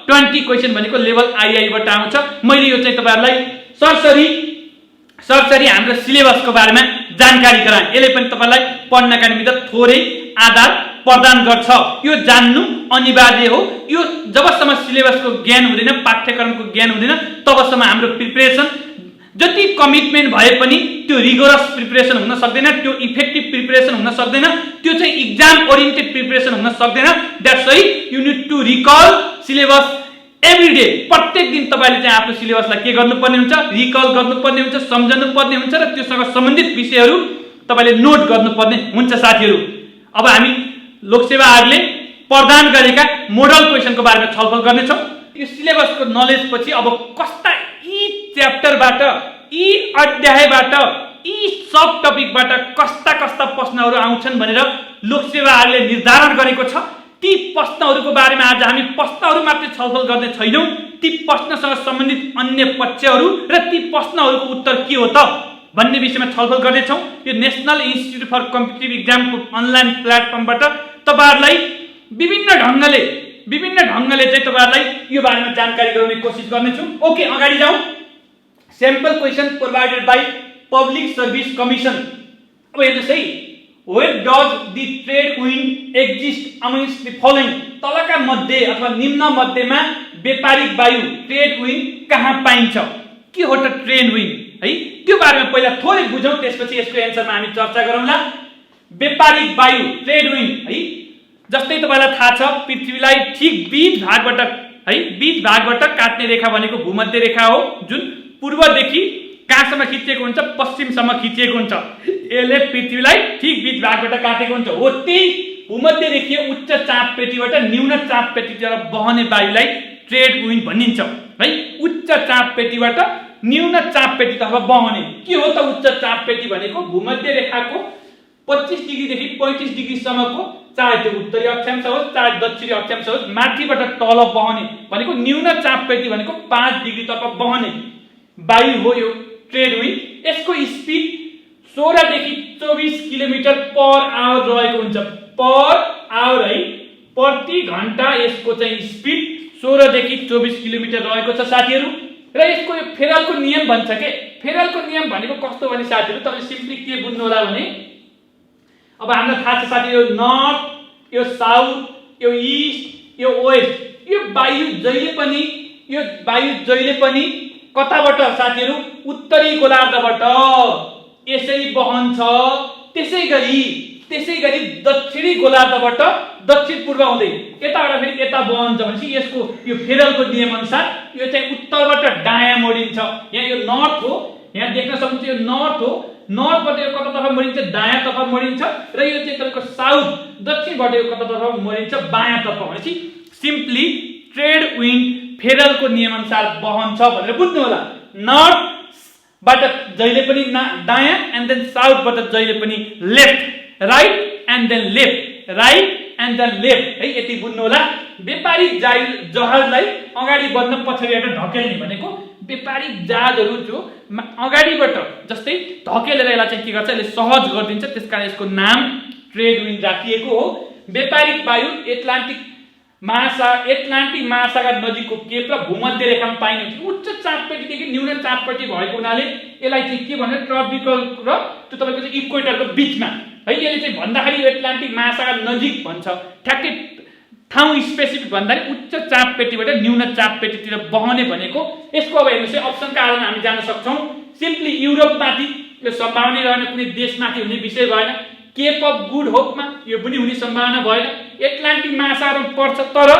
20 क्वेशन भनेको लेभल आई बाट आउँछ। मैले यो चाहिँ तपाईहरुलाई सरसरी हाम्रो सिलेबसको बारेमा जानकारी गराएँ। यसले पनि तपाईलाई पढ्नका निमित्त थोरै आधार प्रदान गर्छ। यो जान्नु अनिवार्य हो। यो जबसम्म सिलेबसको ज्ञान हुँदैन, पाठ्यक्रमको ज्ञान हुँदैन, तबसम्म हाम्रो प्रिपरेसन जति कमिटमेन्ट भए पनि त्यो रिगोरस प्रिपरेसन हुन सक्दैन, त्यो इफेक्टिभ प्रिपरेसन हुन सक्दैन, त्यो चाहिँ एक्जाम ओरिएन्टेड प्रिपरेसन हुन सक्दैन। That's why you need to recall syllabus every day. प्रत्येक दिन तपाईले चाहिँ आफ्नो सिलेबसलाई के गर्नुपर्ने हुन्छ, रिकल गर्नुपर्ने हुन्छ, सम्झनु पर्ने हुन्छ र त्योसँग सम्बन्धित विषयहरू तपाईले नोट गर्नुपर्ने हुन्छ। साथीहरू, अब हामी लोकसेवा आयोगले प्रदान गरेका मोडल क्वेशनको बारेमा छलफल गर्नेछौँ। यो सिलेबसको नलेज पछि अब कस्ता यी च्याप्टरबाट, यी अध्यायबाट, यी सब टपिकबाट कस्ता प्रश्नहरू आउँछन् भनेर लोकसेवा आयोगले निर्धारण गरेको छ। ती प्रश्नहरूको बारेमा आज हामी प्रश्नहरू मात्रै छलफल गर्ने छैनौँ, ती प्रश्नसँग सम्बन्धित अन्य पक्षहरू र ती प्रश्नहरूको उत्तर के हो त भन्ने विषयमा छलफल गर्नेछौँ। यो नेशनल इन्स्टिट्युट फर कम्पिटिटिभ एक्जामको अनलाइन प्लेटफर्मबाट तपाईहरुलाई विभिन्न ढंगले चाहिँ तपाईहरुलाई यो बारेमा जानकारी गराउने कोसिस गर्नेछु। ओके, अगाडि जाउँ। Sample question provided by public service commission. अब हेर्नुस् है, where does the trade wind exist amongst the following. तलका मध्ये अथवा निम्न मध्येमा व्यापारिक वायु ट्रेड विन्ड कहाँ पाइन्छ? के हो त ट्रेड विन्ड है, त्यो बारेमा पहिला थोरै बुझौँ, त्यसपछि यसको एन्सरमा हामी चर्चा गरौँला। व्यापारिक वायु ट्रेड विन्ड है, जस्तै तपाईलाई थाहा छ पृथ्वीलाई ठीक बीच भागबाट काट्ने रेखा भनेको भूमध्य रेखा हो, जुन पूर्वदेखि कहाँसम्म खिचिएको हुन्छ, पश्चिमसम्म खिचिएको हुन्छ। यसले पृथ्वीलाई ठीक बीच भागबाट काटेको हुन्छ। हो त्यही भूमध्य रेखीय उच्च चापपेटीबाट न्यून चापपेटीतिर बहने वायुलाई ट्रेड विन्ड भनिन्छ है। उच्च चापपेटीबाट न्यून चापपेटीतर्फ बहने। के हो त उच्च चापपेटी भनेको? भूमध्य रेखाको 25 डिग्रीदेखि 35 डिग्रीसम्मको, चाहे त्यो उत्तरी अक्षांश होस् चाहे दक्षिणी अक्षांश होस्, माथिबाट तल बहने भनेको न्यून चापपेटी भनेको 5 डिग्रीतर्फ बहने वायु हो यो ट्रेड विन्ड। यसको स्पिड 16 देखि 24 किलोमिटर पर आवर रहेको हुन्छ। पर आवर है, प्रति घण्टा यसको चाहिँ स्पिड 16 देखि 24 किलोमिटर रहेको छ साथीहरू। र यसको यो फेरलको नियम भन्छ के। फेरलको नियम भनेको कस्तो भने साथीहरू, तपाईले सिम्पली के बुझ्नु होला भने, अब हामीलाई थाहा छ साथी, यो नर्थ, यो साउथ, यो इस्ट, यो वेस्ट, यो वायु जहिले पनि कताबाट साथीहरू? उत्तरी गोलार्धबाट यसरी बहन्छ। त्यसै गरी दक्षिणी गोलार्धबाट दक्षिण पूर्व हुँदै यताबाट फेरि यता बहन्छ भनेपछि यसको यो फेरलको नियम अनुसार यो चाहिँ उत्तरबाट दायाँ मोडिन्छ। यहाँ यो नर्थ हो, यहाँ देख्न सक्नुहुन्छ यो नर्थ हो। नर्थबाट यो कतातर्फ मोडिन्छ? दायाँतर्फ मोडिन्छ। र यो चाहिँ तपाईको साउथ, दक्षिणबाट यो कतातर्फ मोडिन्छ? बायाँतर्फ। भनेपछि सिम्पली ट्रेड विन्ड फेरलको नियम अनुसार बहन्छ भनेर बुझ्नु होला। नर्थबाट जहिले पनि दायाँ, एन्ड देन साउथबाट जहिले पनि left, right and then left, right and then left है यति बुझ्नु होला। व्यापारिक जहाजलाई अगाडि बढ्न पछाडिबाट ढकेल्ने भनेको व्यापारिक जहाजहरू जो अगाडिबाट जस्तै धकेलेर यसलाई चाहिँ के गर्छ, यसले सहज गरिदिन्छ, त्यसकारण यसको नाम ट्रेड विन्ड राखिएको हो। व्यापारिक वायु एटलान्टिक महासागर नजिकको केप र भूमध्य रेखामा पाइने उच्च चापपेटीदेखि न्यून चापपेटी भएको हुनाले यसलाई चाहिँ के भन्ने ट्रपिकल र त्यो तपाईको चाहिँ इक्वेटरको बीचमा है, यसले चाहिँ भन्दाखेरि एटलान्टिक महासागर नजिक भन्छ। ठ्याक्कै ठाउँ स्पेसिफिक भन्दा नि उच्च चापपेटीबाट न्यून चापपेटीतिर बहने भनेको यसको अब हेर्नुस् है अप्सनका आधारमा हामी जान सक्छौं। सिम्पली युरोपमाथि यो सम्भावना रहने कुनै देशमाथि हुने विषय भएन। केप अफ गुड होपमा यो पनि हुने सम्भावना भएन। एटलान्टिक महासागरमा पर्छ तर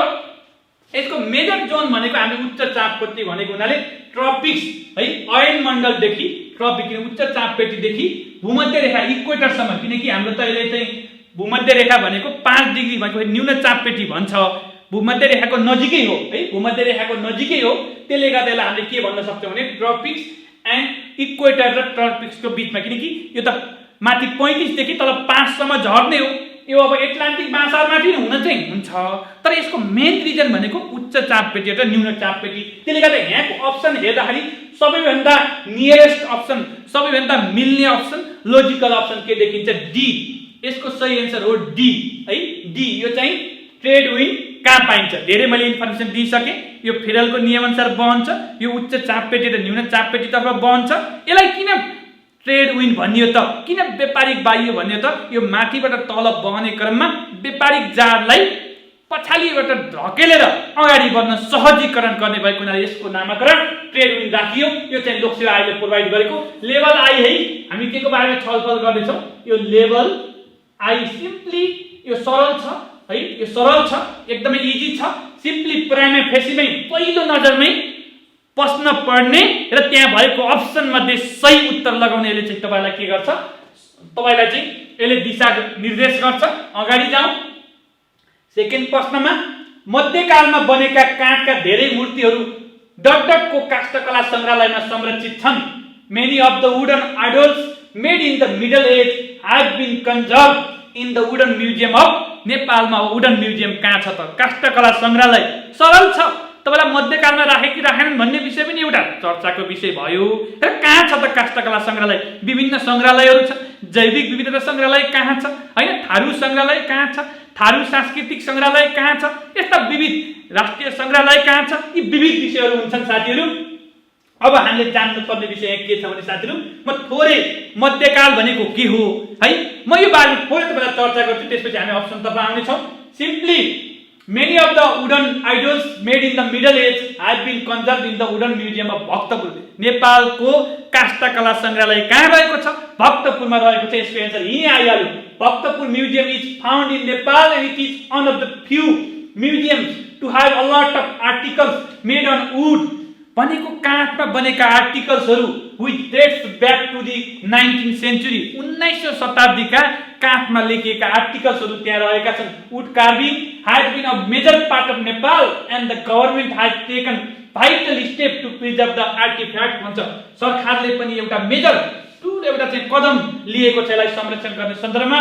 यसको मेजर जोन भनेको हामी उच्च चापपेटी भनेको हुनाले ट्रपिक्स है अयन मण्डलदेखि ट्रपिक उच्च चापपेटीदेखि भूमध्य रेखा इक्वेटरसम्म, किनकि हाम्रो त अहिले चाहिँ भूमध्य रेखा भनेको 5 डिग्री भनेको न्यून चापपेटी भन्छ, भूमध्य रेखाको नजिकै हो है, भूमध्य रेखाको नजिकै हो। त्यसले गर्दा यसलाई हामीले के भन्न सक्छौं भने ट्रपिक्स एन्ड इक्वेटर र ट्रपिक्सको बीचमा, किनकि यो त माथि 35 देखि तल 5 सम्म झर्ने हो। यो अब एटलान्टिक महासागरमाथि हुन चाहिँ हुन्छ, तर यसको मेन रिजन भनेको उच्च चापपेटी र न्यून चापपेटी। त्यसले गर्दा यहाँको अप्सन हेर्दाखेरि सबैभन्दा नियरेस्ट अप्सन, सबैभन्दा मिल्ने अप्सन, लोजिकल अप्सन के देखिन्छ? डी। यसको सही आन्सर हो डी है, डी। यो चाहिँ ट्रेड विन्ड कहाँ पाइन्छ? धेरै मैले इन्फर्मेसन दिइसके। यो फेरलको नियम अनुसार बहन्छ, यो उच्च चापपेटी र न्यून चापपेटी तर्फ बहन्छ। यसलाई किन ट्रेड विन्ड भनियो त, किन व्यापारिक वायु भनियो त? यो माथिबाट तल बहने क्रममा व्यापारिक जहाजलाई पछाडिबाट धकेलेर अगाडि बढ्न सहजीकरण गर्ने भएको हुनाले यसको नामकरण ट्रेड विन्ड राखियो। यो चाहिँ लोकसेवा आयोगले प्रोभाइड गरेको लेभल आई है। हामी के को बारेमा छलफल गर्दैछौँ? यो लेभल आई सिम्पली यो सरल छ है, यो सरल छ, एकदमै इजी छ। सिम्पली प्राइमे फेसीमै पहिलो नजरमै प्रश्न पढ्ने र त्यहाँ भएको अप्सन मध्ये सही उत्तर लगाउनेले चाहिँ तपाईलाई के गर्छ? तपाईलाई चाहिँ यसले दिशा निर्देश गर्छ। अगाडि जाउँ। सेकेन्ड प्रश्नमा मध्यकालमा बनेका काठका धेरै मूर्तिहरू डगडगको काष्ठकला संग्रहालयमा संरक्षित छन्। Many of the wooden idols made in the middle age have been conserve in the wooden museum of नेपालमा। वुडन म्युजियम कहाँ छ त? काष्ठकला संग्रहालय। सरल छ। तपाईलाई मध्यकालमा राखे कि राखेनन् भन्ने विषय पनि एउटा चर्चाको विषय भयो। र कहाँ छ त काष्ठकला संग्रहालय? विभिन्न संग्रहालयहरू छ। जैविक विविधता संग्रहालय कहाँ छ हैन? थारू संग्रहालय कहाँ छ? थारू सांस्कृतिक संग्रहालय कहाँ छ? यस्ता विविध राष्ट्रिय संग्रहालय कहाँ छ? यी विविध विषयहरू हुन्छन् साथीहरू। अब हामीले जान्नुपर्ने विषय के छ भने साथीहरू, म थोरै मध्यकाल भनेको के हो है, म यो बारेमा थोरै तपाईलाई चर्चा गर्छु, त्यसपछि हामी अप्सनतर्फ आउने छौं। Simply many of the wooden idols made in the middle age have been conserved in the wooden museum of Bhaktapur. नेपालको काष्ठकला संग्रहालय कहाँ रहेको छ? भक्तपुरमा रहेको छ। यसको आन्सर यही आइहाल्यो। Bhaktapur museum is found in Nepal and it is one of the few museums to have a lot of articles made on wood। भनेको काठमा बनेका आर्टिकल्सहरू which dates back to the 19th century। 19औं शताब्दीका काठमा लेखिएका आर्टिकल्सहरू त्यहाँ रहेका छन्। Wood carving has been a major part of Nepal and the government has taken vital step to preserve the artifact भन्छ। सरकारले पनि एउटा मेजर ठुलो एउटा चाहिँ कदम लिएको छ यसलाई संरक्षण गर्ने सन्दर्भमा।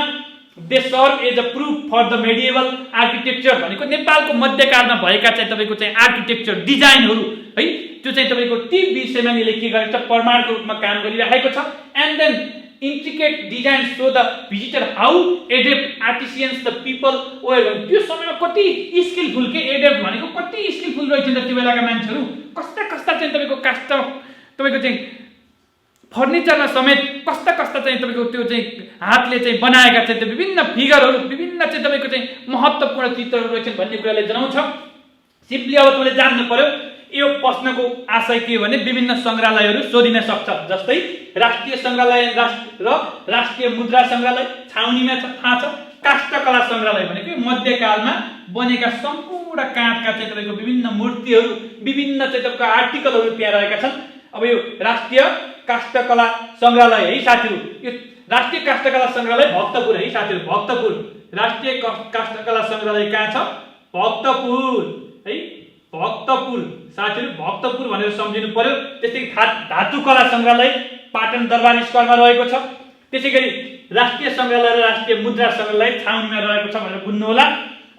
They serve as a proof for the medieval architecture भनेको नेपालको मध्यकालमा भएका चाहिँ तपाईको चाहिँ आर्किटेक्चर डिजाइनहरू है, त्यो चाहिँ तपाईको ती विषयमा यसले के गरेको छ? प्रमाणको रूपमा काम गरिरहेको छ। And then intricate design show the visitor how adept artisans the people were। त्यो समयमा कति स्किलफुल के एडेप्ट भनेको कति स्किलफुल रहेछन् त त्यो बेलाका मान्छेहरू। कस्ता कस्ता चाहिँ तपाईको काष्ठ तपाईको चाहिँ फर्निचरमा समेत कस्ता कस्ता चाहिँ तपाईको त्यो चाहिँ हातले चाहिँ बनाएका चाहिँ विभिन्न फिगरहरू, विभिन्न चाहिँ तपाईको चाहिँ महत्त्वपूर्ण चित्रहरू रहेछन् भन्ने कुराले जनाउँछ। सिम्पली अब तपाईले जान्नु पर्यो यो प्रश्नको आशय के हो भने विभिन्न संग्रहालयहरू सोधिन सक्छ। जस्तै राष्ट्रिय संग्रहालय र राष्ट्रिय मुद्रा संग्रहालय छाउनीमा छ, थाहा छ। काष्ठकला संग्रहालय भनेको मध्यकालमा बनेका सम्पूर्ण काठका चाहिँ तपाईको विभिन्न मूर्तिहरू, विभिन्न चाहिँ तपाईको आर्टिकलहरू त्यहाँ रहेका छन्। अब यो राष्ट्रिय काष्ठकला संग्रहालय है साथीहरू, यो राष्ट्रिय काष्ठकला संग्रहालय भक्तपुर है साथीहरू। भक्तपुर राष्ट्रिय काष्ठकला संग्रहालय कहाँ छ? भक्तपुर है, भक्तपुर साथीहरू। भक्तपुर भनेर सम्झिनु पर्यो। त्यस्तै धातु कला संग्रहालय पाटन दरबार स्क्वायरमा रहेको छ। त्यसैगरी राष्ट्रिय सङ्ग्रहालय र राष्ट्रिय मुद्रा सङ्ग्रहालय छाउनीमा रहेको छ भनेर बुझ्नु होला।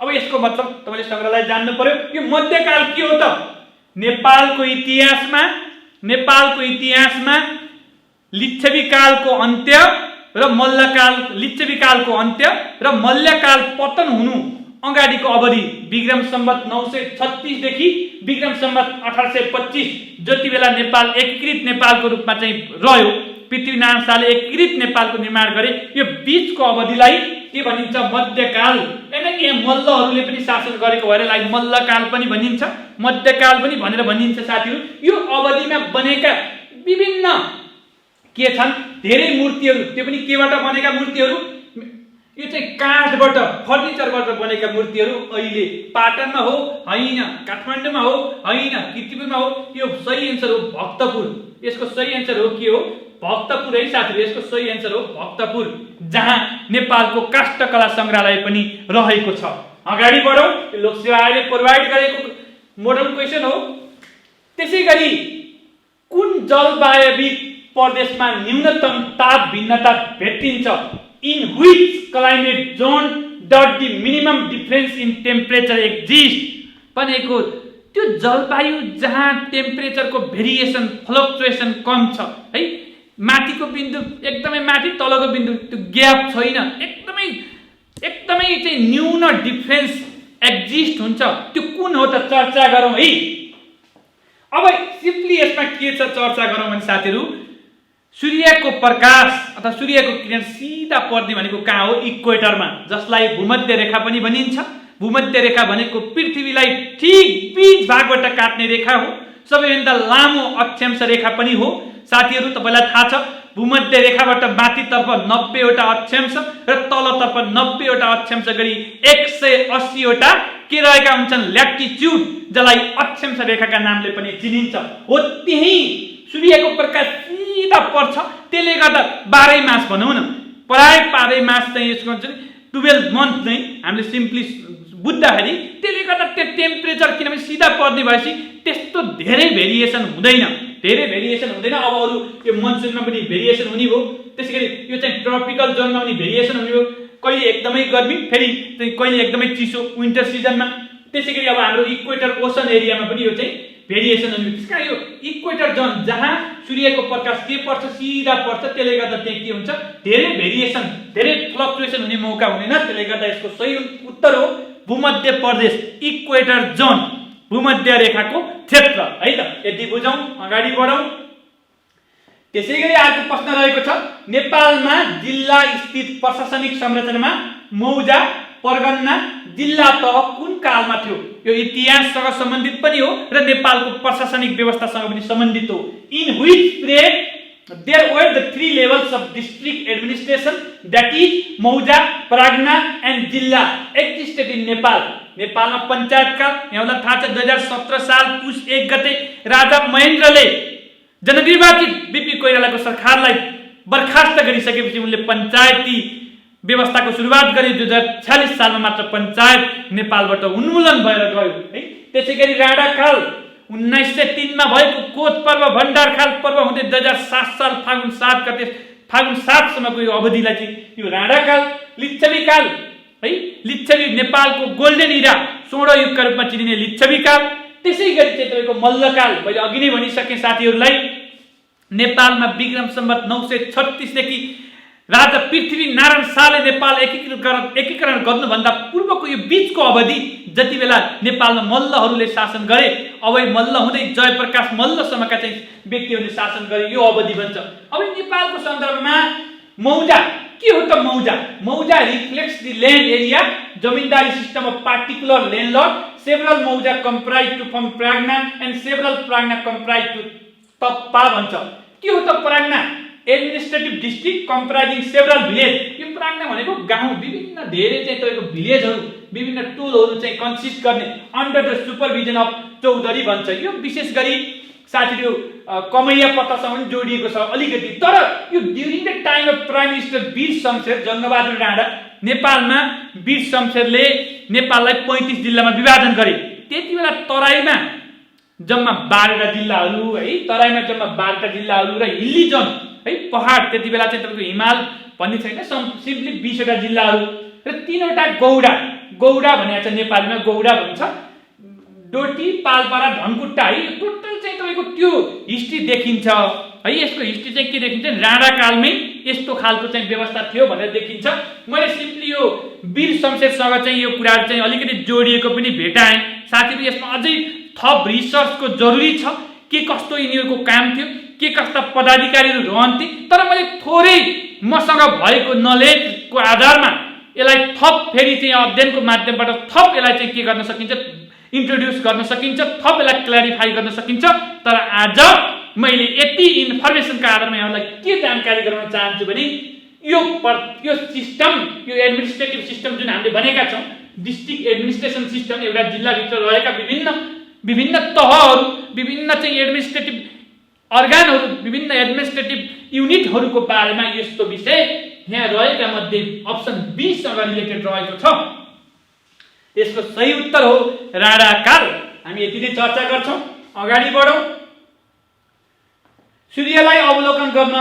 अब यसको मतलब तपाईले सङ्ग्रहालय जान्नु पर्यो। यो मध्यकाल के हो त? नेपालको इतिहासमा लिच्छवी कालको अन्त्य र मल्लकाल पतन हुनु अगाडिको अवधि विक्रम सम्वत 936 देखि विक्रम सम्वत 1825 जति बेला नेपाल एकीकृत नेपालको रूपमा चाहिँ रह्यो, पृथ्वीनारायण शाहले एकीकृत नेपालको निर्माण गरे, यो बीचको अवधिलाई के भनिन्छ? मध्यकाल। किनकि यहाँ मल्लहरूले पनि शासन गरेको भएर यसलाई मल्लकाल पनि भनिन्छ, मध्यकाल पनि भनेर भनिन्छ साथीहरू। यो अवधिमा बनेका विभिन्न के छन्? धेरै मूर्तिहरू, त्यो पनि केबाट बनेका मूर्तिहरू? यो चाहिँ काठबाट, फर्निचरबाट बनेका मूर्तिहरू अहिले पाटनमा हो हैन, काठमाडौँमा हो हैन, कीर्तिपुरमा हो। यो सही एन्सर हो भक्तपुर। यसको सही एन्सर हो के हो? भक्तपुर है साथीहरू। यसको सही एन्सर हो भक्तपुर, जहाँ नेपालको काष्ठकला सङ्ग्रहालय पनि रहेको छ। अगाडि बढौँ। यो लोकसेवा आयोगले प्रोभाइड गरेको मोडल क्वेसन हो। त्यसैगरी कुन जलवायविक प्रदेशमा न्यूनतम ताप भिन्नता भेटिन्छ? In which climate zone does the minimum difference in temperature exist? भनेको त्यो जलवायु जहाँ टेम्परेचरको भेरिएसन, फ्लक्चुएसन कम छ है, माथिको बिन्दु एकदमै माथि, तलको बिन्दु त्यो ग्याप छैन, एकदमै चाहिँ न्यून डिफरेन्स एक्जिस्ट हुन्छ, त्यो कुन हो त? चर्चा गरौँ है। अब सिम्पली यसमा के छ चर्चा गरौँ भने साथीहरू, सूर्यको प्रकाश अथवा सूर्यको किरण सिधा पर्ने भनेको कहाँ हो? इक्वेटरमा, जसलाई भूमध्य रेखा पनि भनिन्छ। भूमध्य रेखा भनेको पृथ्वीलाई ठीक बीच भागबाट काट्ने रेखा हो, सबैभन्दा लामो अक्षांश रेखा पनि हो। साथीहरू तपाईलाई थाहा छ भूमध्य रेखाबाट माथितर्फ 90 वटा अक्षांश र तलतर्फ 90 वटा अक्षांश गरी 180 वटा के रहेका हुन्छन्? ल्याटिट्युड, जसलाई अक्षांश रेखाका नामले पनि चिनिन्छ। हो त्यही सूर्यको प्रकाश सिधा पर्छ, त्यसले गर्दा 12 मास भनौँ न, प्राय 12 मास चाहिँ यसको हुन्छ 12 मन्थ चाहिँ हामीले सिम्पली बुझ्दाखेरि, त्यसले गर्दा त्यो टेम्परेचर किनभने सिधा पर्ने भएपछि त्यस्तो धेरै भेरिएसन हुँदैन। अब अरू यो मनसुनमा पनि भेरिएसन हुने भयो, त्यसैगरी यो चाहिँ ट्रपिकल जोनमा पनि भेरिएसन हुने भयो, कहिले एकदमै गर्मी, फेरि कहिले एकदमै चिसो विन्टर सिजनमा। त्यसैगरी अब हाम्रो इक्वेटर ओसन एरियामा पनि यो चाहिँ भेरिएसन हुने। त्यसकारण यो इक्वेटर जोन जहाँ सूर्यको प्रकाश के पर्छ? सिधा पर्छ, त्यसले गर्दा त्यहाँ के हुन्छ? धेरै भेरिएसन, धेरै फ्लक्चुएसन हुने मौका हुँदैन। त्यसले गर्दा यसको सही उत्तर हो भूमध्य प्रदेश, इक्वेटर जोन, भूमध्य रेखाको क्षेत्र है त। यति बुझौँ, अगाडि बढौँ। त्यसैगरी अर्को प्रश्न रहेको छ, नेपालमा जिल्ला स्थित प्रशासनिक संरचनामा मौजा, परगना, जिल्ला तह कुन कालमा थियो? यो इतिहाससँग सम्बन्धित पनि हो र नेपालको प्रशासनिक व्यवस्थासँग पनि सम्बन्धित हो। In which period there were the 3 levels of district administration that is mauja, pargana and jilla existed in Nepal? नेपालमा पञ्चायत काल, यहाँलाई थाहा छ 2017 साल पुस 1 गते राजा महेन्द्रले जननिर्वाचित बीपी कोइरालाको सरकारलाई बर्खास्त गरिसकेपछि उनले पञ्चायती व्यवस्थाको सुरुवात गरे। 2046 सालमा मात्र पञ्चायत नेपालबाट उन्मूलन भएर गयो है। त्यसैगरी राणाकाल 1903 मा भएको कोत पर्व, भण्डारखाल पर्व हुँदै 2007 साल फागुन 7 सम्मको यो अवधिलाई चाहिँ यो राणाकाल। लिच्छवी काल है, लिच्छवी नेपालको गोल्डन इरा, स्वर्ण युगका रूपमा चिनिने लिच्छवी काल। त्यसैगरी चाहिँ तपाईको मल्लकाल, मैले अघि नै भनिसकेँ साथीहरूलाई, नेपालमा विक्रम सम्वत 936 देखि राजा पृथ्वीनारायण शाहले नेपाल एकीकरण गर्नुभन्दा पूर्वको यो बीचको अवधि जति बेला नेपालमा मल्लहरूले शासन गरे, अब मल्ल हुँदै जयप्रकाश मल्लसम्मका चाहिँ व्यक्तिहरूले शासन गरे, यो अवधि भन्छ। अब नेपालको सन्दर्भमा मौजा के हो त? Mauza reflects the land area, zamindari system of particular landlord, several mauza comprise to form pargana and several pargana comprise to tappa भन्छ। के हो त pargana? Administrative district comprising several village. यो प्राग्ना भनेको गाउँ, विभिन्न धेरै चाहिँ तपाईको भिलेजहरू, विभिन्न टोलहरू चाहिँ कन्सिस्ट गर्ने under the supervision of Chaudhary भन्छ। यो विशेष गरी साथीहरू कमैया पत्तासँग पनि जोडिएको छ अलिकति। तर यो during the time of prime minister Bir Shumsher Jung Bahadur Rana, नेपालमा वीर शमशेरले नेपाललाई 35 जिल्लामा विभाजन गरे। त्यति बेला तराईमा जम्मा 12 जिल्लाहरू है, तराईमा जम्मा 12 जिल्लाहरू र हिल्ली जोन है, पहाड, त्यति बेला चाहिँ तपाईको हिमाल भन्ने छैन, सिम्पली 20 वटा जिल्लाहरू र 3 वटा गौडा। गौडा भनेको चाहिँ नेपालीमा गौडा भन्छ, डोटी, पालपारा, धनकुट्टा है। टोटल चाहिँ तपाईको त्यो हिस्ट्री देखिन्छ है। यसको हिस्ट्री चाहिँ के देखिन्छ, राणा कालमै यस्तो खालको चाहिँ व्यवस्था थियो भनेर देखिन्छ। मैले सिम्पली यो वीर शमशेरसँग चाहिँ यो कुराहरु चाहिँ अलिकति जोडिएको पनि भेटाएँ। साथीहरु यसमा अझै थप रिसर्चको जरुरी छ, के कस्तो यिनीहरूको काम थियो, के कस्ता पदाधिकारीहरू रहन्थे। तर मैले थोरै मसँग भएको नलेजको आधारमा यसलाई थप फेरि चाहिँ अध्ययनको माध्यमबाट थप यसलाई चाहिँ के गर्न सकिन्छ, इन्ट्रोड्युस गर्न सकिन्छ, थप यसलाई क्ल्यारिफाई गर्न सकिन्छ। तर आज मैले यति इन्फर्मेसनका आधारमा यहाँलाई के जानकारी गराउन चाहन्छु भने यो सिस्टम, यो एडमिनिस्ट्रेटिभ सिस्टम जुन हामीले भनेका छौँ, डिस्ट्रिक्ट एडमिनिस्ट्रेसन सिस्टम, एउटा जिल्लाभित्र रहेका विभिन्न तहहरू, विभिन्न चाहिँ एडमिनिस्ट्रेटिभ अर्गानहरू, विभिन्न एडमिनिस्ट्रेटिभ युनिटहरूको बारेमा यस्तो विषय यहाँ रहेका मध्ये अप्सन बी सँग रिलेटेड रहेको छ। यसको सही उत्तर हो राणाकाल। हामी यति नै चर्चा गर्छौं, अगाडि बढौं। सूर्यलाई अवलोकन गर्न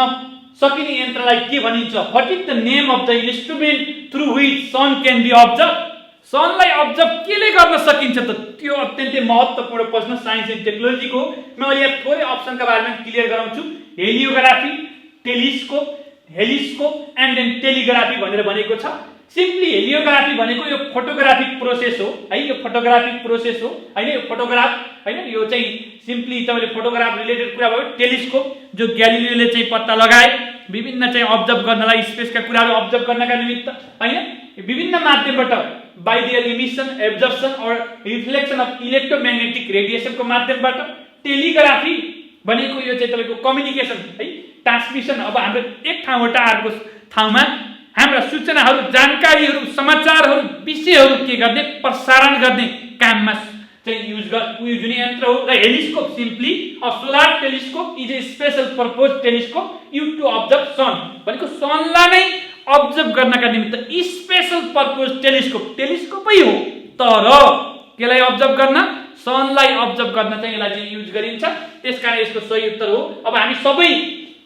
सकिने यन्त्रलाई के भनिन्छ? What is the name of the instrument through which sun can be observe? सनलाई अब्जर्भ केले गर्न सकिन्छ त? त्यो अत्यन्तै महत्त्वपूर्ण प्रश्न साइन्स एन्ड टेक्नोलोजीको। म अहिले यहाँ थोरै अप्सनका बारेमा क्लियर गराउँछु। हेलियोग्राफी, टेलिस्कोप, हेलिस्कोप एन्ड देन टेलिग्राफी भनेर भनेको छ। सिम्पली हेलियोग्राफी भनेको यो फोटोग्राफिक प्रोसेस हो है, यो फोटोग्राफिक प्रोसेस हो हैन, यो फोटोग्राफ हैन, यो चाहिँ सिम्पली तपाईले फोटोग्राफ रिलेटेड कुरा भयो। टेलिस्कोप जो ग्यालिलियोले चाहिँ पत्ता लगाए विभिन्न चाहिँ अब्जर्भ गर्नलाई, स्पेसका कुराहरू अब्जर्भ गर्नका निमित्त हैन, विभिन्न माध्यमबाट बाइ द इमिसन, एब्जर्प्सन और रिफ्लेक्सन अफ इलेक्ट्रोम्याग्नेटिक रेडिएसनको माध्यमबाट। टेलिग्राफी भनेको यो चाहिँ तपाईको कम्युनिकेसन है, ट्रान्समिसन। अब हाम्रो एक ठाउँबाट अर्को ठाउँमा हाम्रा सूचनाहरू, जानकारीहरू, समाचारहरू, विषयहरू के गर्ने, प्रसारण गर्ने काममा चाहिँ युज हुने यन्त्र हो। र helioscope simply a solar telescope is a special purpose telescope use to observe sun. भनेको सनलाई नै अब्जर्भ गर्नका निमित्त स्पेशल पर्पज टेलिस्कोप, टेलिस्कोपै हो तर केलाई अब्जर्भ गर्न, सनलाई अब्जर्भ गर्न चाहिँ यसलाई चाहिँ युज गरिन्छ। त्यसकारण यसको सही उत्तर हो। अब हामी सबै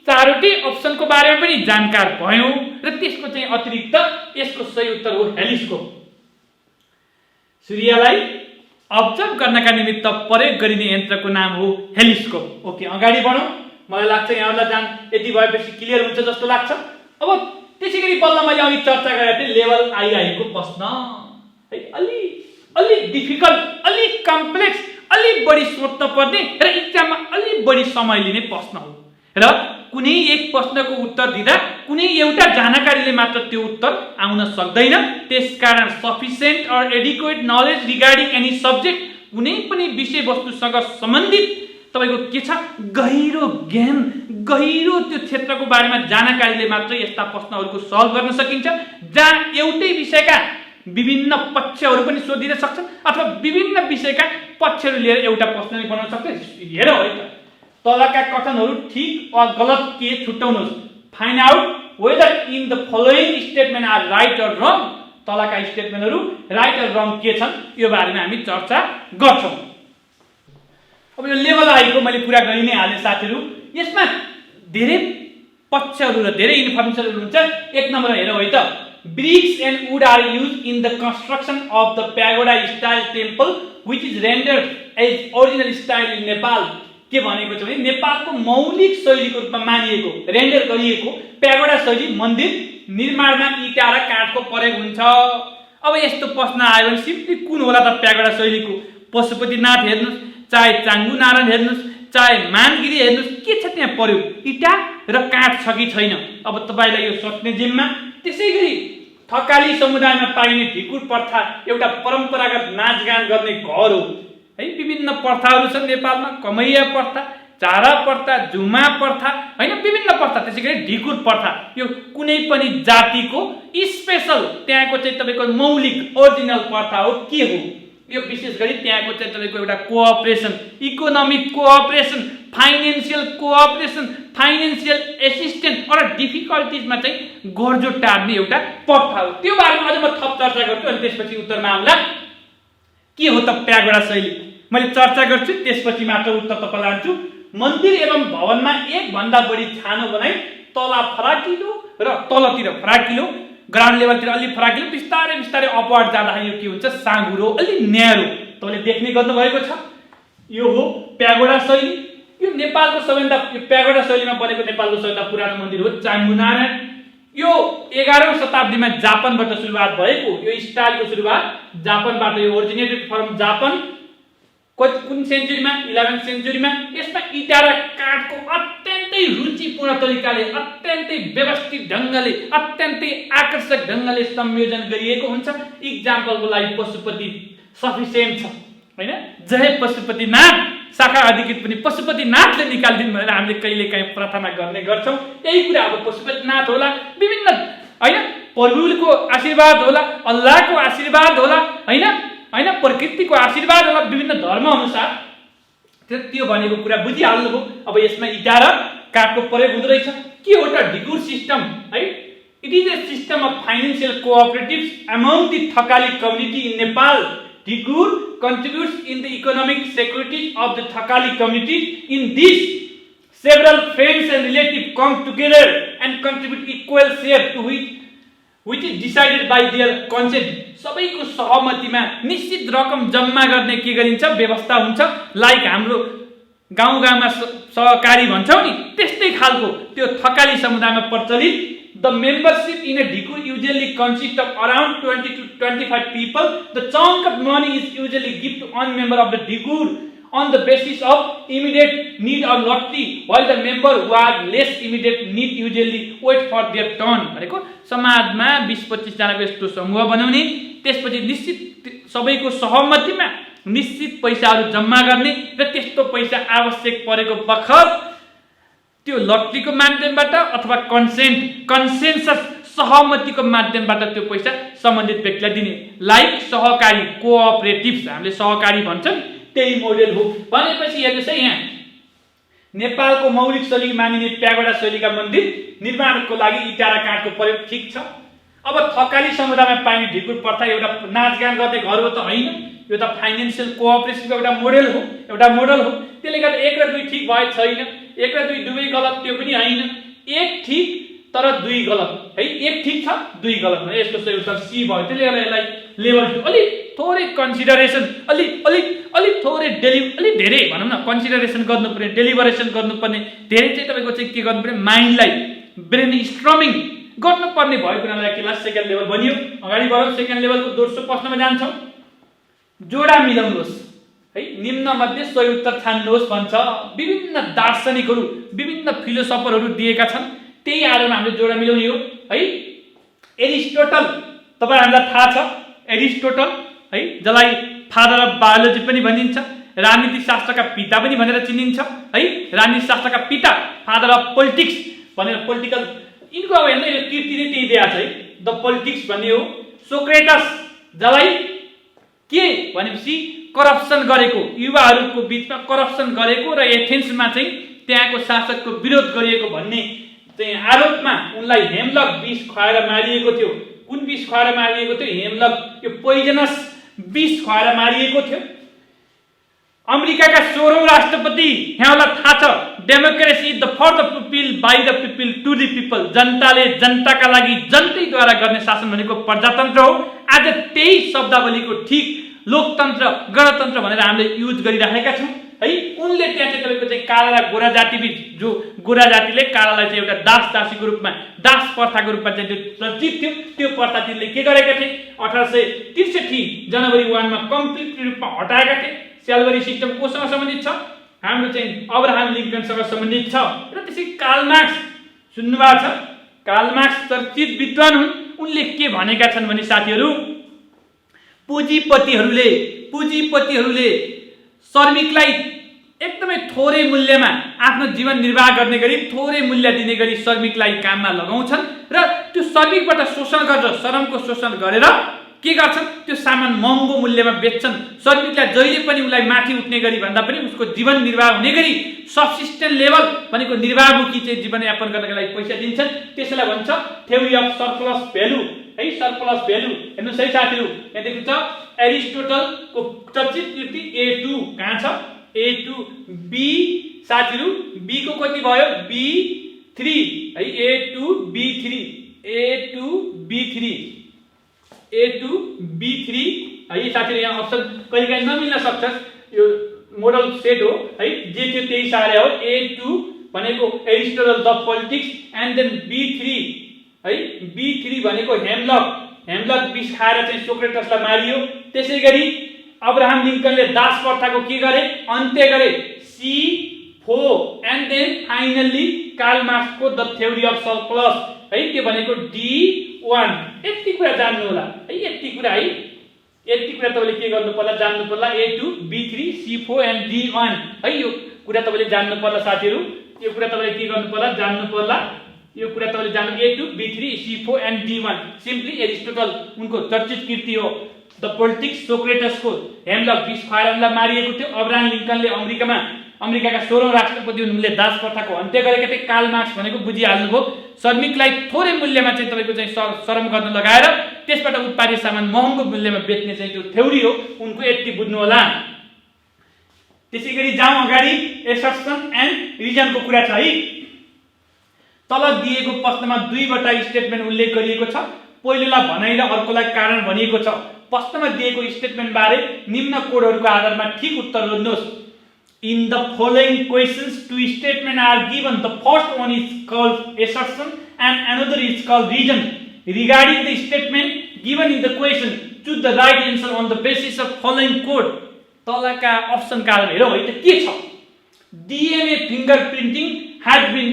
चारवटै अप्सनको बारेमा पनि जानकार भयौं र त्यसको चाहिँ अतिरिक्त यसको सही उत्तर हो हेलिस्कोप। सूर्यलाई अब्जर्भ गर्नका निमित्त प्रयोग गरिने यन्त्रको नाम हो हेलिस्कोप। ओके, अगाडि बढौं। मलाई लाग्छ यहाँहरुलाई यति भएपछि क्लियर हुन्छ जस्तो लाग्छ। अब त्यसैगरी बल्ल मैले अघि चर्चा गरेको थिएँ लेभल आइरहेको प्रश्न है, अलि डिफिकल्ट, अलि कम्प्लेक्स, अलि बढी सोध्न पर्ने र इक्जाममा अलि बढी समय लिने प्रश्न हो। र कुनै एक प्रश्नको उत्तर दिँदा कुनै एउटा जानकारीले मात्र त्यो उत्तर आउन सक्दैन। त्यसकारण सफिसिएन्ट और adequate knowledge regarding any subject, कुनै पनि विषयवस्तुसँग सम्बन्धित तपाईको के छ, गहिरो ज्ञान, गहिरो त्यो क्षेत्रको बारेमा जानकारीले मात्र यस्ता प्रश्नहरूको सल्भ गर्न सकिन्छ। जहाँ एउटै विषयका विभिन्न पक्षहरू पनि सोधिन सक्छन् अथवा विभिन्न विषयका पक्षहरू लिएर एउटा प्रश्न नै बनाउन सक्छ। हेर है त, तलका कथनहरू ठीक वा गलत के छुट्याउनुहोस्। Find out whether in the following statement are right or wrong. तलका स्टेटमेन्टहरू राइट अर रङ के छन् यो बारेमा हामी चर्चा गर्छौं। अब यो लेभल आईको मैले कुरा गरि नै हाले साथीहरु। यसमा धेरै पक्षहरू र धेरै इन्फर्मेसनहरू हुन्छ। एक नम्बर हेरौँ है त, bricks and wood are used in the construction of the pagoda style temple which is rendered as original style in Nepal। के भनेको छ भने नेपालको मौलिक शैलीको रूपमा मानिएको, रेन्डर गरिएको प्यागोडा शैली मन्दिर निर्माणमा इटा र काठको प्रयोग हुन्छ। अब यस्तो प्रश्न आयो भने सिम्पली कुन होला त प्यागोडा शैलीको? पशुपतिनाथ हेर्नुस्, चाहे चाङ्गु नारायण हेर्नुस्, चाहे मानगिरी हेर्नुस्, के छ त्यहाँ प्रयोग? इटा र काठ छ कि छैन? अब तपाईलाई यो सोच्ने जिम्मा। त्यसैगरी थकाली समुदायमा पाइने ढिकुर प्रथा एउटा परम्परागत नाचगान गर्ने घर हो है। विभिन्न प्रथाहरू छन् नेपालमा, कमैया प्रथा, चारा प्रथा, झुमा प्रथा हैन, विभिन्न प्रथा। त्यसैगरी ढिकुर प्रथा यो कुनै पनि जातिको स्पेशल त्यहाँको चाहिँ तपाईको मौलिक ओरिजिनल प्रथा हो। के हो यो? विशेष गरी त्यहाँको चाहिँ तपाईको एउटा cooperation, economic cooperation, financial cooperation, financial assistance और डिफिकल्टिजमा चाहिँ गर्जो टार्ने एउटा प्रथा हो। त्यो बारेमा अझ म थप चर्चा गर्छु अनि त्यसपछि उत्तरमा आउँला। के हो त प्यागोडा शैली? मैले चर्चा गर्छु त्यसपछि मात्र उत्तर तपाईलाई लान्छु। मन्दिर एवं भवनमा एक भन्दा बढी छानो बनाई तल फराकिलो र तलतिर फराकिलो, ग्राउन्ड लेभलतिर अलि फराकिलो, बिस्तारै बिस्तारै अपवार्ड जाँदाखेरि यो के हुन्छ, साँघुरो, अलि न्यारो तपाईँले देख्ने गर्नुभएको छ। यो हो प्यागोडा शैली। यो नेपालको सबैभन्दा, यो प्यागोडा शैलीमा बनेको नेपालको सबैभन्दा पुरानो मन्दिर हो चामुण्डानारायण। यो 11औं शताब्दीमा जापानबाट सुरुवात भएको, यो स्टाइलको सुरुवात जापानबाट, यो ओरिजिनेटेड फ्रम जापान। कुन सेन्चुरीमा? 11th सेन्चुरीमा। यसमा इँटा र काठको अत्यन्तै रुचिपूर्ण तरिकाले, अत्यन्तै व्यवस्थित ढङ्गले, अत्यन्तै आकर्षक ढङ्गले संयोजन गरिएको हुन्छ। इक्जाम्पलको लागि पशुपति सफिसिएन्ट छ हैन। जय पशुपतिनाथ, शाखा अधिकृत पनि पशुपतिनाथले निकालिदिनु भनेर हामीले कहिलेकाहीँ प्रार्थना गर्ने गर्छौँ। यही कुरा अब पशुपतिनाथ होला, विभिन्न हैन, प्रभुको आशीर्वाद होला, अल्लाहको आशीर्वाद होला हैन, प्रकृतिको आशीर्वाद होला, विभिन्न धर्म अनुसार त्यो भनेको कुरा बुझिहाल्नुभयो। अब यसमा इँटा र काठको प्रयोग हुँदो रहेछ। के हो त ढिकुर सिस्टम है? It is a system of financial cooperatives among the Thakali community in Nepal. Dhikur contributes in the economic security of the Thakali community. In this, several friends and relatives come together and contribute equal share to which is decided by their consent. सबैको सहमतिमा निश्चित रकम जम्मा गर्ने के गरिन्छ, व्यवस्था हुन्छ। Like हाम्रो गाउँमा सहकारी भन्छौँ नि, त्यस्तै खालको त्यो थकाली समुदायमा प्रचलित। The membership in a Dhikur usually consists of around 20 to 25 people. The chunk of money is usually given to one member of the Dhikur on the basis of immediate need or lottery, while the member who are less immediate need usually wait for their turn. भनेको समाजमा 20-25 जनाको यस्तो समूह बनाउने, त्यसपछि निश्चित सबैको सहमतिमा निश्चित पैसाहरू जम्मा गर्ने र त्यस्तो पैसा आवश्यक परेको बखत त्यो लटरीको माध्यमबाट अथवा कन्सेन्सस सहमतिको माध्यमबाट त्यो पैसा सम्बन्धित व्यक्तिलाई दिने। लाइक सहकारी कोअपरेटिभ्स, हामीले सहकारी भन्छौँ, त्यही मोडेल हो। भनेपछि हेर्नुहोस् है, यहाँ नेपालको मौलिक शैली मानिने प्यागोडा शैलीका मन्दिर निर्माणको लागि इँटा र काठको प्रयोग ठिक छ। अब थकाली समुदायमा पाइने ढिकुर प्रथा एउटा नाचगान गर्ने घर हो त होइन, यो त फाइनेन्शियल कोअपरेसनको एउटा मोडेल हो, त्यसले गर्दा 1 र 2 ठिक भए छैन, 1 र 2 दुवै गलत, त्यो पनि होइन। 1 ठिक तर 2 गलत है, 1 ठिक छ 2 गलत हो, यसको सही उत्तर सी भयो। त्यसले गर्दा यसलाई लेभल 2 अलि थोरै कन्सिडरेसन, अलि थोरै अलि धेरै भनौँ न कन्सिडरेसन गर्नुपर्ने, डेलिभरेसन गर्नुपर्ने, धेरै चाहिँ तपाईँको चाहिँ के गर्नुपर्ने, माइन्डलाई ब्रेन स्ट्रमिङ गर्नुपर्ने भएको हुनाले क्लास सेकेन्ड लेभल बनियो। अगाडि बढौँ, सेकेन्ड लेभलको दोस्रो प्रश्नमा जान्छौँ। जोडा मिलाउनुहोस् है, निम्न मध्ये सही उत्तर छान्नुहोस् भन्छ। विभिन्न दार्शनिकहरू, विभिन्न फिलोसफरहरू दिएका छन्, त्यही आधारमा हामीले जोडा मिलाउने हो है। एरिस्टोटल, तपाईँ हामीलाई थाहा छ एरिस्टोटल है, जसलाई फादर अफ बायोलोजी पनि भनिन्छ, राजनीति शास्त्रका पिता पनि भनेर चिनिन्छ है। राजनीति शास्त्रका पिता, फादर अफ पोलिटिक्स भनेर, पोलिटिकल यिनको अब हेर्नु यो कृति नै त्यही दिएको छ है, द पोलिटिक्स भन्ने हो। सोक्रेटस, जसलाई के भनेपछि करप्सन गरेको, युवाहरूको बिचमा करप्सन गरेको र एथेन्समा चाहिँ त्यहाँको शासकको विरोध गरिएको भन्ने चाहिँ आरोपमा उनलाई हेमलक विष खुवाएर मारिएको थियो। कुन विष खुवाएर मारिएको थियो? हेमलक, यो पोइजनस विष खुवाएर मारिएको थियो। अमेरिकाका 16औं राष्ट्रपति, यहाँलाई थाहा छ, democracy is the for the people by the people to the people, जनताले जनताका लागि जनतैद्वारा गर्ने शासन भनेको प्रजातन्त्र हो। आज त्यही शब्दावलीको ठीक लोकतन्त्र, गणतन्त्र भनेर हामीले युज गरिराखेका छौँ है। उनले त्यहाँ चाहिँ तपाईँको चाहिँ काला र गोरा जाति बीच, जो गोरा जातिले कालालाई चाहिँ एउटा दासी रूपमा, दास प्रथाको रूपमा चाहिँ त्यो प्रचलित थियो, त्यो प्रथा तिनले के गरेका थिए, 1863 जनवरी 1 मा कम्प्लिट रूपमा हटाएका थिए। स्यालबरी सिस्टम कोसँग सम्बन्धित छ? हाम्रो चाहिँ अब्राहम लिङ्कनसँग सम्बन्धित छ। र त्यसै कार्ल मार्क्स सुन्नुभएको छ, कार्ल मार्क्स चर्चित विद्वान हुन्। उनले के भनेका छन् भने साथीहरू, पुँजीपतिहरूले श्रमिकलाई एकदमै थोरै मूल्यमा आफ्नो जीवन निर्वाह गर्ने गरी, थोरै मूल्य दिने गरी श्रमिकलाई काममा लगाउँछन् र त्यो श्रमिकबाट शोषण गरेर, श्रमको शोषण गरेर के गर्छन्, त्यो सामान महँगो मूल्यमा बेच्छन्। श्रमिकलाई जहिले पनि उसलाई माथि उठ्ने गरी भन्दा पनि उसको जीवन निर्वाह हुने गरी सब्सिस्टेन्ट लेभल भनेको निर्वाहमुखी चाहिँ जीवनयापन गर्नका लागि पैसा दिन्छन्। त्यसलाई भन्छ थ्योरी अफ सरप्लस भ्यालु है। सरप्लस भ्यालु हेर्नुहोस् है साथीहरू, यहाँ देख्नुहुन्छ एरिस्टोटलको चर्चित कृति A2 कहाँ छ? A2 B साथीहरू, B को कति भयो? B 3 है A to B3 A to B3 A to B3 है साथीहरु यहाँ अप्सन कहिलेकाहीँ नमिल्न सक्छ यो मोडल सेट हो है जे थियो त्यही सारे हो A to भनेको Aristotle the politics and then B3 है B3 भनेको हेमलक विष खाएर चाहिँ सोक्रेटसलाई मारियो त्यसैगरी अब्राहम लिंकनले दास प्रथाको के गरे अन्त्य गरे C4 and then finally Karl मार्क्सको द थ्योरी अफ सरप्लस है त्यो भनेको D1 यति कुरा जान्नु होला है यति कुरा तपाईले के गर्नु पर्ला जान्नु पर्ला A to B3 C4 and D1 है यो कुरा तपाईले जान्नु पर्ला साथीहरु यो कुरा तपाईले के गर्नु पर्ला जान्नु पर्ला यो कुरा तपाईले जान्नु A to B3 C4 and D1 simply Aristotle उनको चर्चित कृति हो द पोलिटिक्स सोक्रेटसको हेमलक विष खुवाएर उनलाई मारिएको थियो अब्राहम लिंकनले अमेरिकाका 16औं राष्ट्रपति उनले दास प्रथाको अन्त्य गरेका थिए कार्ल मार्क्स भनेको बुझिहाल्नुभयो श्रमिकलाई थोरै मूल्यमा चाहिँ तपाईको चाहिँ श्रम गर्न लगाएर त्यसबाट उत्पादित सामान महँगो मूल्यमा बेच्ने चाहिँ त्यो थ्योरी हो उनको यति बुझ्नु होला त्यसैगरी जाउँ अगाडि एसर्सन एन्ड रिजनको कुरा छ है तल दिएको प्रश्नमा दुईवटा स्टेटमेन्ट उल्लेख गरिएको छ पहिलोलाई भनाइ र अर्कोलाई कारण भनिएको छ प्रश्नमा दिएको स्टेटमेन्ट बारे निम्न कोडहरुको आधारमा ठीक उत्तर लेख्नुहोस् In the following questions, two statements are given. The first one is called assertion and another is called reason. Regarding the statement given in the question, choose the right answer on the basis of following code. तलका option का हेरौँ है त के छ DNA fingerprinting has been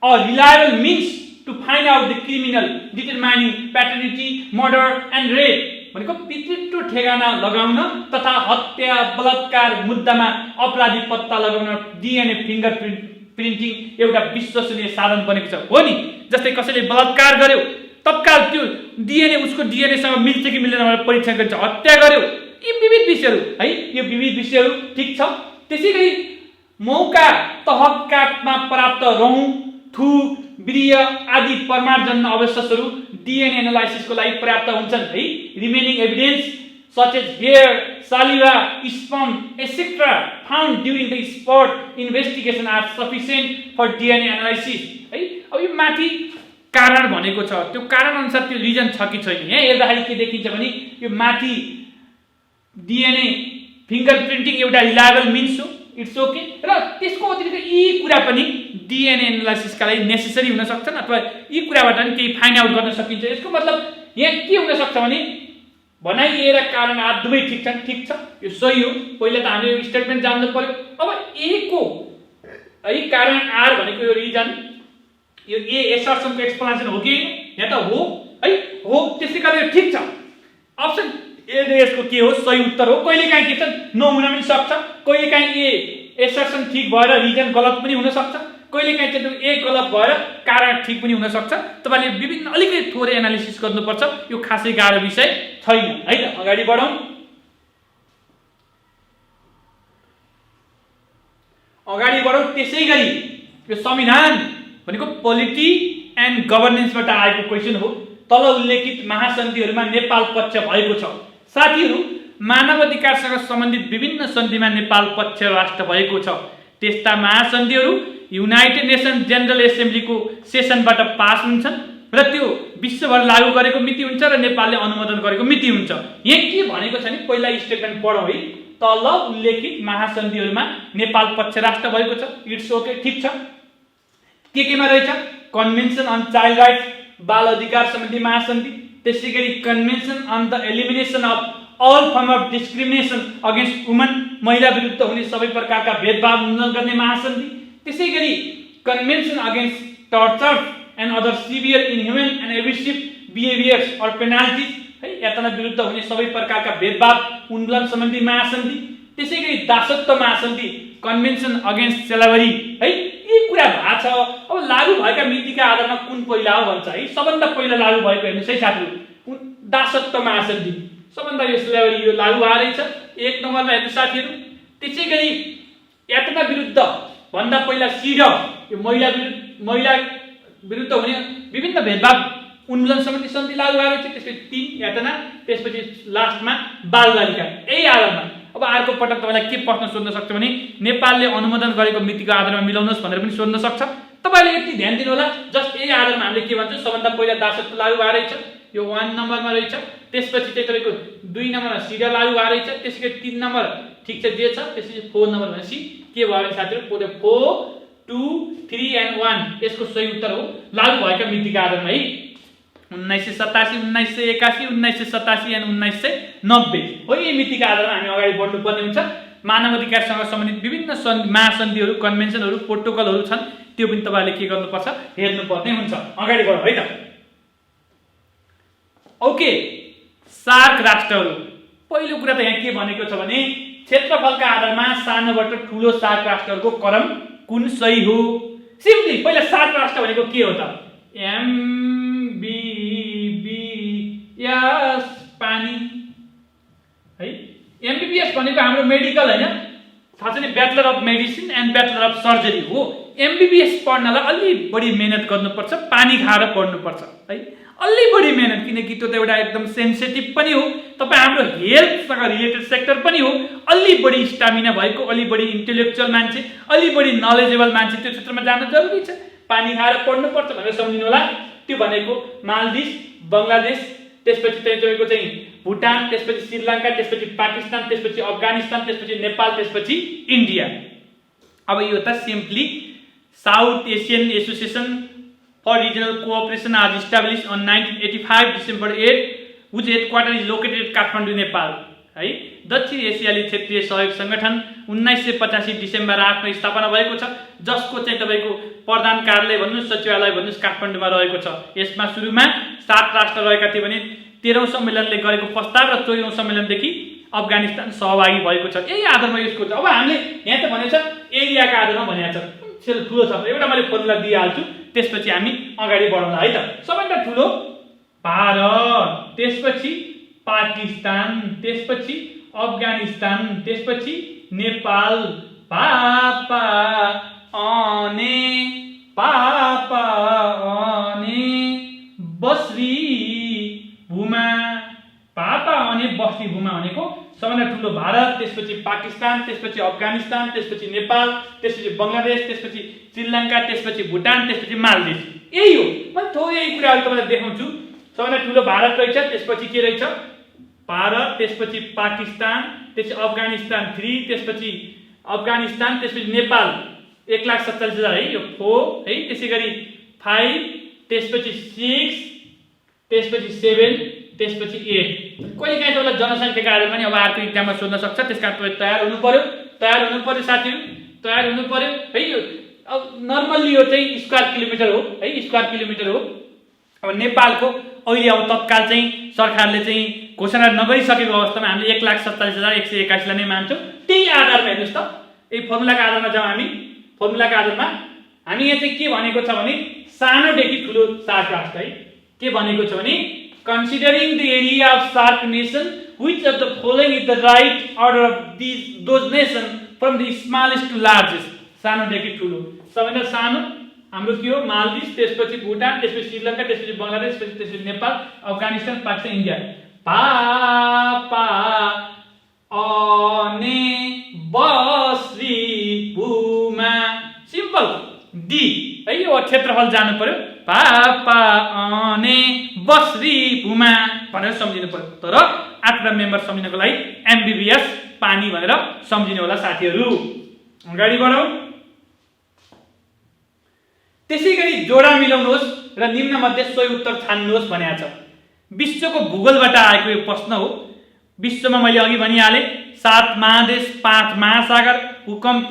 a reliable means to find out the criminal, determining paternity, murder and rape. भनेको पितृत्व ठेगाना लगाउन तथा हत्या बलात्कार मुद्दामा अपराधी पत्ता लगाउन DNA फिंगरप्रिन्टिङ एउटा विश्वसनीय साधन बनेको छ हो नि जस्तै कसैले बलात्कार गर्यो तत्काल त्यो DNA उसको DNA सँग मिल्छ कि मिल्दैन भनेर परीक्षण गरिन्छ हत्या गर्यो यी विविध विषयहरू है यो विविध विषयहरू ठीक छ त्यसैगरी मौका तहक्कामा प्राप्त रौँ थुक वीर्य आदि प्रमाणजन्य अवशेषहरू DNA एनालाइसिसको लागि पर्याप्त हुन्छन् है remaining evidence such as hair, saliva, sperm, etc. found during the spot investigation are sufficient for DNA analysis. है अब यो माथि कारण भनेको छ त्यो कारण अनुसार त्यो रिजन छ कि छैन यहाँ हेर्दाखेरि के देखिन्छ भने यो माथि DNA फिंगरप्रिन्टिङ एउटा रिलायबल मिन्स हो इट्स ओके र त्यसको अतिरिक्त यी कुरा पनि DNA एनालाइसिसका लागि नेसेसरी हुन सक्छन् अथवा यी कुराबाट पनि केही फाइन्ड आउट गर्न सकिन्छ यसको मतलब यहाँ के हुन सक्छ भने भनाइ र कारण आर दुवै ठीक छन् ठीक छ यो सही हो पहिला त हामीले स्टेटमेन्ट जान्नु पर्यो अब ए को है कारण आर भनेको यो रिजन यो ए एसर्सनको एक्सप्लेनेसन हो कि यहाँ त हो है हो त्यसैकारण यो ठीक छ अप्सन ए र यसको के हो सही उत्तर हो कहिलेकाहीँ के छ नहुन पनि सक्छ कहिलेकाहीँ ए एसर्सन ठीक भएर रिजन गलत पनि हुन सक्छ कहिलेकाहीँ चाहिँ ए गलत भएर कारण ठीक पनि हुन सक्छ तपाईले विभिन्न अलिकति थोरै एनालिसिस गर्नुपर्छ यो खासै गाह्रो विषय छैन है त अगाडि बढौं त्यसैगरी यो संविधान भनेको पोलिटी एन्ड गभर्नेन्सबाट आएको क्वेशन हो तल उल्लेखित महासन्धिहरुमा नेपाल पक्ष भएको छ साथीहरु मानव अधिकारसँग सम्बन्धित विभिन्न सन्धिमा नेपाल पक्ष राष्ट्र भएको छ त्यस्ता महासन्धिहरु युनाइटेड नेसन जनरल एसेम्ब्लीको सेसनबाट पास हुन्छन् र त्यो विश्वभर लागू गरेको मिति हुन्छ र नेपालले अनुमोदन गरेको मिति हुन्छ यहाँ के भनेको छ नि पहिला स्टेटमेन्ट पढौं है तल उल्लेखित महासन्धिहरुमा नेपाल पक्ष राष्ट्र भएको छ इट्स ओके ठीक छ केमा रहेछ कन्भेन्सन अन चाइल्ड राइट्स बाल अधिकार सम्बन्धी महासन्धि त्यसैगरी convention on the elimination of all form of discrimination against women महिला विरुद्ध हुने सबै प्रकारका भेदभाव उन्मूलन गर्ने महासन्धि त्यसैगरी convention against torture and other severe inhuman and abusive behaviours or penalties है यातना विरुद्ध हुने सबै प्रकारका भेदभाव उन्मूलन सम्बन्धी महासन्धि त्यसैगरी दासत्व महासन्धि कन्भेन्सन अगेन्स्ट स्लेभरी है यी कुरा भएको छ अब लागू भएका मितिका आधारमा कुन पहिला हो भन्छ है सबभन्दा पहिला लागू भएको हेर्नुस् है साथीहरु दासत्व महासन्धि सबभन्दा यो स्लेभरी यो लागू भएछ एक नम्बरमा हेर्नु साथीहरु त्यसैगरी यातना विरुद्ध भन्दा पहिला सिडम यो महिला विरुद्ध हुने विभिन्न भेदभाव उन्मूलन सम्बन्धी सन्धि लागू भएछ त्यसपछि 3 यातना त्यसपछि लास्टमा बालबालिका यही आधारमा अब अर्को पटक तपाईलाई के प्रश्न सोध्न सक्छ भने नेपालले अनुमोदन गरेको मितिको आधारमा मिलाउनुस् भनेर पनि सोध्न सक्छ तपाईले यति ध्यान दिनु होला। जस्ट यही आधारमा हामीले के भन्छौँ, सबभन्दा पहिला दासत्व लागू भएको रहेछ, यो 1 नम्बरमा रहेछ। त्यसपछि चाहिँ तपाईको 2 नम्बरमा सिडा लागू भएको रहेछ। त्यसैगरी 3 नम्बर ठीक छ जे छ। त्यसपछि 4 नम्बर भनेपछि के भयो भने साथीहरु, 4 2 3 एन्ड 1 यसको सही उत्तर हो लागू भएका मितिका आधारमा है। 1987 1981 1987 एन्ड 1990 हो यी मितिका आधारमा हामी अगाडि बढ्नु पर्ने हुन्छ। मानव अधिकारसँग सम्बन्धित विभिन्न महासन्धिहरू, कन्भेन्सनहरू, प्रोटोकलहरू छन्, त्यो पनि तपाईहरुले के गर्नुपर्छ, हेर्नुपर्ने हुन्छ। अगाडि बढौँ है त। ओके, सार्क राष्ट्रहरू। पहिलो कुरा त यहाँ के भनेको छ भने क्षेत्रफलका आधारमा सानोबाट ठूलो सार्क राष्ट्रहरूको क्रम कुन सही हो? सिम्पली पहिला सार्क राष्ट्र भनेको के हो त? MBBS पानी है। MBBS भनेको हाम्रो मेडिकल हैन, थाहा छ नि, bachelor of medicine and bachelor of surgery हो। MBBS पढ्नलाई अलि बढी मेहनत गर्नुपर्छ, पानी खाएर पढ्नुपर्छ है, अलि बढी मेहनत, किनकि त्यो त एउटा एकदम सेन्सिटिभ पनि हो, तपाईँ हाम्रो हेल्थसँग रिलेटेड सेक्टर पनि हो। अलि बढी स्टामिना भएको, अलि बढी इन्टेलेक्चुअल मान्छे, अलि बढी नलेजेबल मान्छे त्यो क्षेत्रमा जान जरुरी छ। पानी खाएर पढ्नुपर्छ भनेर सम्झिनु होला। त्यो भनेको मालदिभ्स, बंगलादेश, त्यसपछि तपाईँको चाहिँ भुटान, त्यसपछि श्रीलङ्का, त्यसपछि पाकिस्तान, त्यसपछि अफगानिस्तान, त्यसपछि नेपाल, त्यसपछि इन्डिया। अब यो त simply south Asian association for regional cooperation was established on 1985 December 8 whose headquarters is located at Kathmandu, Nepal है। दक्षिण एसियाली क्षेत्रीय सहयोग संगठन 1985 डिसेम्बर 8 मा स्थापना भएको छ, जसको चाहिँ तपाईको प्रधान कार्यालय भन्नुस्, सचिवालय भन्नुस् काठमाडौँमा रहेको छ। यसमा सुरुमा 7 राष्ट्र रहेका थिए भने 13औं सम्मेलनले गरेको प्रस्ताव र 14औं सम्मेलनदेखि अफगानिस्तान सहभागी भएको छ। यही आधारमा यसको अब हामीले यहाँ त भनेको छ एरियाका आधारमा भनेको छ, ठुलो छ। एउटा मैले फर्मुला दिइहाल्छु, त्यसपछि हामी अगाडि बढौँला है त। सबैभन्दा ठुलो भारत, त्यसपछि पाकिस्तान, त्यसपछि अफगानिस्तान, त्यसपछि नेपाल, पापा आने बस्री भूमा, पापा आने बस्री भूमा भनेको सबैभन्दा ठुलो भारत, त्यसपछि पाकिस्तान, त्यसपछि अफगानिस्तान, त्यसपछि नेपाल, त्यसपछि बंगलादेश, त्यसपछि श्रीलङ्का, त्यसपछि भुटान, त्यसपछि मालदिभ्स। यही हो। म थोरै कुराहरु तपाईलाई देखाउँछु। सबैभन्दा ठुलो भारत रहेछ, त्यसपछि के रहेछ? भारत, त्यसपछि पाकिस्तान, त्यसपछि अफगानिस्तान 3, त्यसपछि अफगानिस्तान, त्यसपछि नेपाल 1,47,000 है, यो 4 है। त्यसैगरी 5, त्यसपछि 6, त्यसपछि 7, त्यसपछि 8। कहिलेकाहीँ तपाईलाई जनसङ्ख्याका आधारमा नि अब अर्को इक्जाममा सोध्न सक्छ, त्यसकारण तपाईँ तयार हुनु पर्यो साथीहरु, तयार हुनु पर्यो है। अब नर्मल्ली यो चाहिँ स्क्वायर किलोमिटर हो है, स्क्वायर किलोमिटर हो। अब नेपालको अहिले अब तत्काल चाहिँ सरकारले चाहिँ घोषणा नगरिसकेको अवस्थामा हामीले 1,47,181 लाई नै मान्छौँ। त्यही आधारमा हेर्नुस् त, यही फर्मुलाका आधारमा जाउँ हामी। फर्मुलाका आधारमा हामी यहाँ चाहिँ के भनेको छ भने सानोदेखि ठुलो सार्क राष्ट्र है। के भनेको छ भने considering the area of SAARC nation, which of the following is the right order of those nations from the smallest to largest? सानोदेखि ठुलो, सबैभन्दा सानो हाम्रो के हो? मालदिभ्स, त्यसपछि भुटान, त्यसपछि श्रीलङ्का, त्यसपछि बंगलादेश, त्यसपछि नेपाल, अफगानिस्तान, पाकिस्तान, इन्डिया। पापा आने बस्री भूमा, सिम्पल डी है। यो क्षेत्रफल जानु पर्यो, पापा आने बस्री भूमा भनेर सम्झिनु पर्यो। तर 8वटा मेम्बर सम्झिनको लागि MBBS पानी भनेर सम्झिनु होला साथीहरु। अगाडि बढौं। त्यसैगरी जोडा मिलाउनुहोस् र निम्न मध्ये सही उत्तर छान्नुहोस् भनेको छ। विश्वको भूगोलबाट आएको यो प्रश्न हो। विश्वमा मैले अघि भनिहाले 7 महादेश, 5 महासागर, भूकम्प,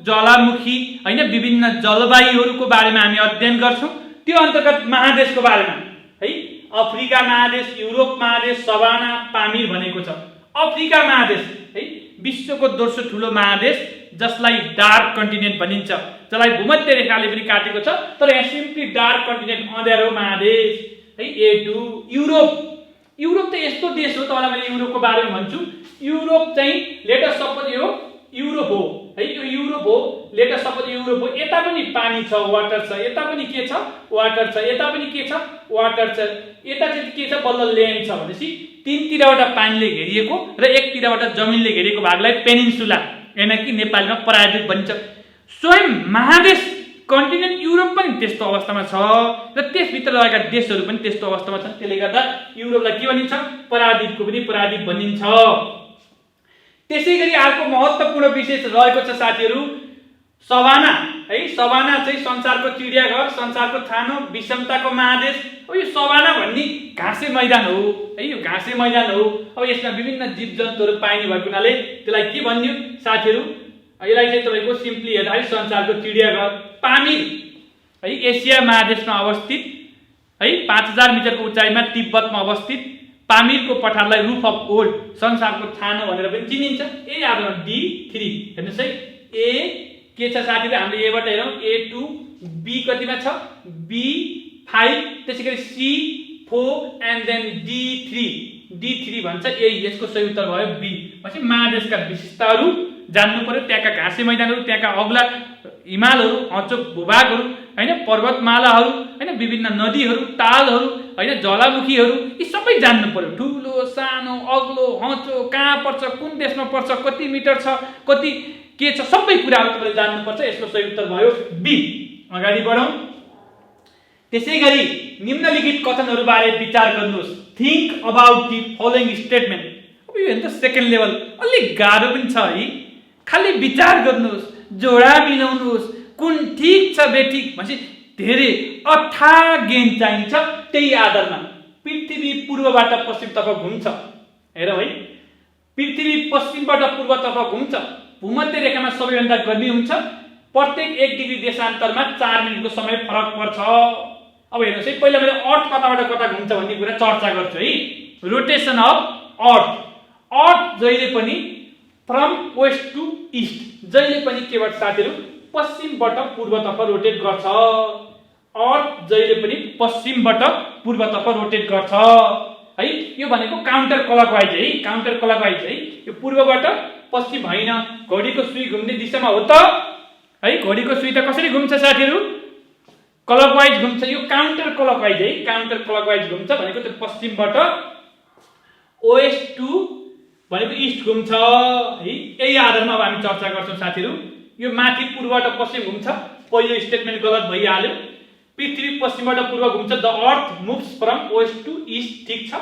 ज्वालामुखी हैन, विभिन्न जलवायुहरूको बारेमा हामी अध्ययन गर्छौं। त्यो अन्तर्गत महादेशको बारेमा है, अफ्रिका महादेश, युरोप महादेश, सवाना, पामिर भनेको छ। अफ्रिका महादेश है विश्वको दोस्रो ठुलो महादेश, जसलाई डार्क कन्टिनेन्ट भनिन्छ, जसलाई भूमध्य रेखाले पनि काटेको छ, तर यहाँ सिम्पली डार्क कन्टिनेन्ट अँध्यारो महादेश है। A2 Europe. युरोप त यस्तो देश हो, तपाईलाई मैले युरोपको बारेमा भन्छु। युरोप चाहिँ लेट अस सपोज यो युरोप हो है, यो युरोप हो, लेट अस सपोज युरोप हो। यता पनि पानी छ, वाटर छ, यता पनि के छ? वाटर छ, यता पनि के छ? वाटर छ, यता चाहिँ के छ? बल्ल ल्यान्ड छ। भनेपछि तीनतिरबाट पानीले घेरिएको र एकतिरबाट जमिनले घेरिएको भागलाई पेनिन्सुला यानी कि नेपालीमा पराद्वीप भनिन्छ। स्वयं महादेश कन्टिनेन्ट युरोप पनि त्यस्तो अवस्थामा छ र त्यसभित्र रहेका देशहरू पनि त्यस्तो अवस्थामा छन्। त्यसले गर्दा युरोपलाई के भनिन्छ? पराद्वीपको पनि पराद्वीप भनिन्छ। त्यसैगरी अर्को महत्त्वपूर्ण विशेष रहेको छ साथीहरू, सवाना है। सवाना चाहिँ संसारको चिडियाघर, संसारको थानो, विषमताको महादेश। अब यो सवाना भन्ने घाँसे मैदान हो है, यो घाँसे मैदान हो। अब यसमा विभिन्न जीवजन्तुहरू पाइने भएको हुनाले त्यसलाई के भन्यो साथीहरू? यसलाई चाहिँ तपाईको सिम्पली हेर्दाखेरि संसारको चिडियाघर। पामीर है, एसिया महादेशमा अवस्थित है, 5000 मिटरको उचाइमा तिब्बतमा अवस्थित पामीरको पठारलाई रूफ अफ वर्ल्ड, संसारको थानो भनेर पनि चिनिन्छ। ए आधारमा D3 हेर्नुस् है, ए के छ साथीहरु? हामीले एबाट हेरौँ, A2, B कतिमा छ? B5, त्यसैगरी C4 एन्ड देन D3 भन्छ। यही यसको सही उत्तर भयो B। भनेपछि महादेशका विशेषताहरू जान्नु पर्यो, त्यहाँका घाँसे मैदानहरू, त्यहाँका अग्ला हिमालहरू, हचो भूभागहरू हैन, पर्वतमालाहरू हैन, विभिन्न नदीहरू, तालहरू हैन, ज्वालामुखीहरू, यी सबै जान्नु पर्यो। ठुलो सानो अग्लो हचो कहाँ पर्छ, कुन देशमा पर्छ, कति मिटर छ, कति के छ, सबै कुराहरू तपाईले जान्नु पर्छ। यसको सही उत्तर भयो बी। अगाडि बढौं। त्यसैगरी निम्नलिखित कथनहरू बारे विचार गर्नुहोस्। Think about the following statement. अब यो हेर्नु सेकेन्ड लेभल अलि गाह्रो पनि छ है। खाली विचार गर्नुहोस्, जोडा मिलाउनुहोस्, कुन ठीक छ बेठिक भनेपछि धेरै अथाह ज्ञान चाहिन्छ। त्यही आधारमा पृथ्वी पूर्वबाट पश्चिमतर्फ घुम्छ। हेरौँ है, पृथ्वी पश्चिमबाट पूर्वतर्फ घुम्छ। भूमध्य रेखामा सबैभन्दा गर्मी हुन्छ। प्रत्येक 1 डिग्री देशान्तरमा 4 मिनेटको समय फरक पर्छ। अब हेर्नुहोस् है, पहिला मैले अर्थ कताबाट कता घुम्छ भन्ने कुरा चर्चा गर्छु है। रोटेसन अफ अर्थ। अर्थ जहिले पनि फ्रम वेस्ट टु इस्ट, जहिले पनि के गर्छ साथीहरु? पश्चिमबाट पूर्वतर्फ रोटेट गर्छ। अर्थ जहिले पनि पश्चिमबाट पूर्वतर्फ रोटेट गर्छ है। यो भनेको काउन्टर क्लकवाइज है, काउन्टर क्लकवाइज है। यो पूर्वबाट पश्चिम हैन, घडीको सुई घुम्ने दिशामा हो त है। घडीको सुई त कसरी घुम्छ साथीहरु? क्लकवाइज घुम्छ। यो काउन्टर क्लकवाइज है, काउन्टर क्लकवाइज घुम्छ भनेको त्यो पश्चिमबाट वेस्ट टु भनेको इस्ट घुम्छ है। यही आधारमा अब हामी चर्चा गर्छौं साथीहरु। यो माथि पूर्वबाट पश्चिम घुम्छ, पहिलो स्टेटमेन्ट गलत भइहाल्यो। पृथ्वी पश्चिमबाट पूर्व घुम्छ। The earth moves from west to east, ठीक छ।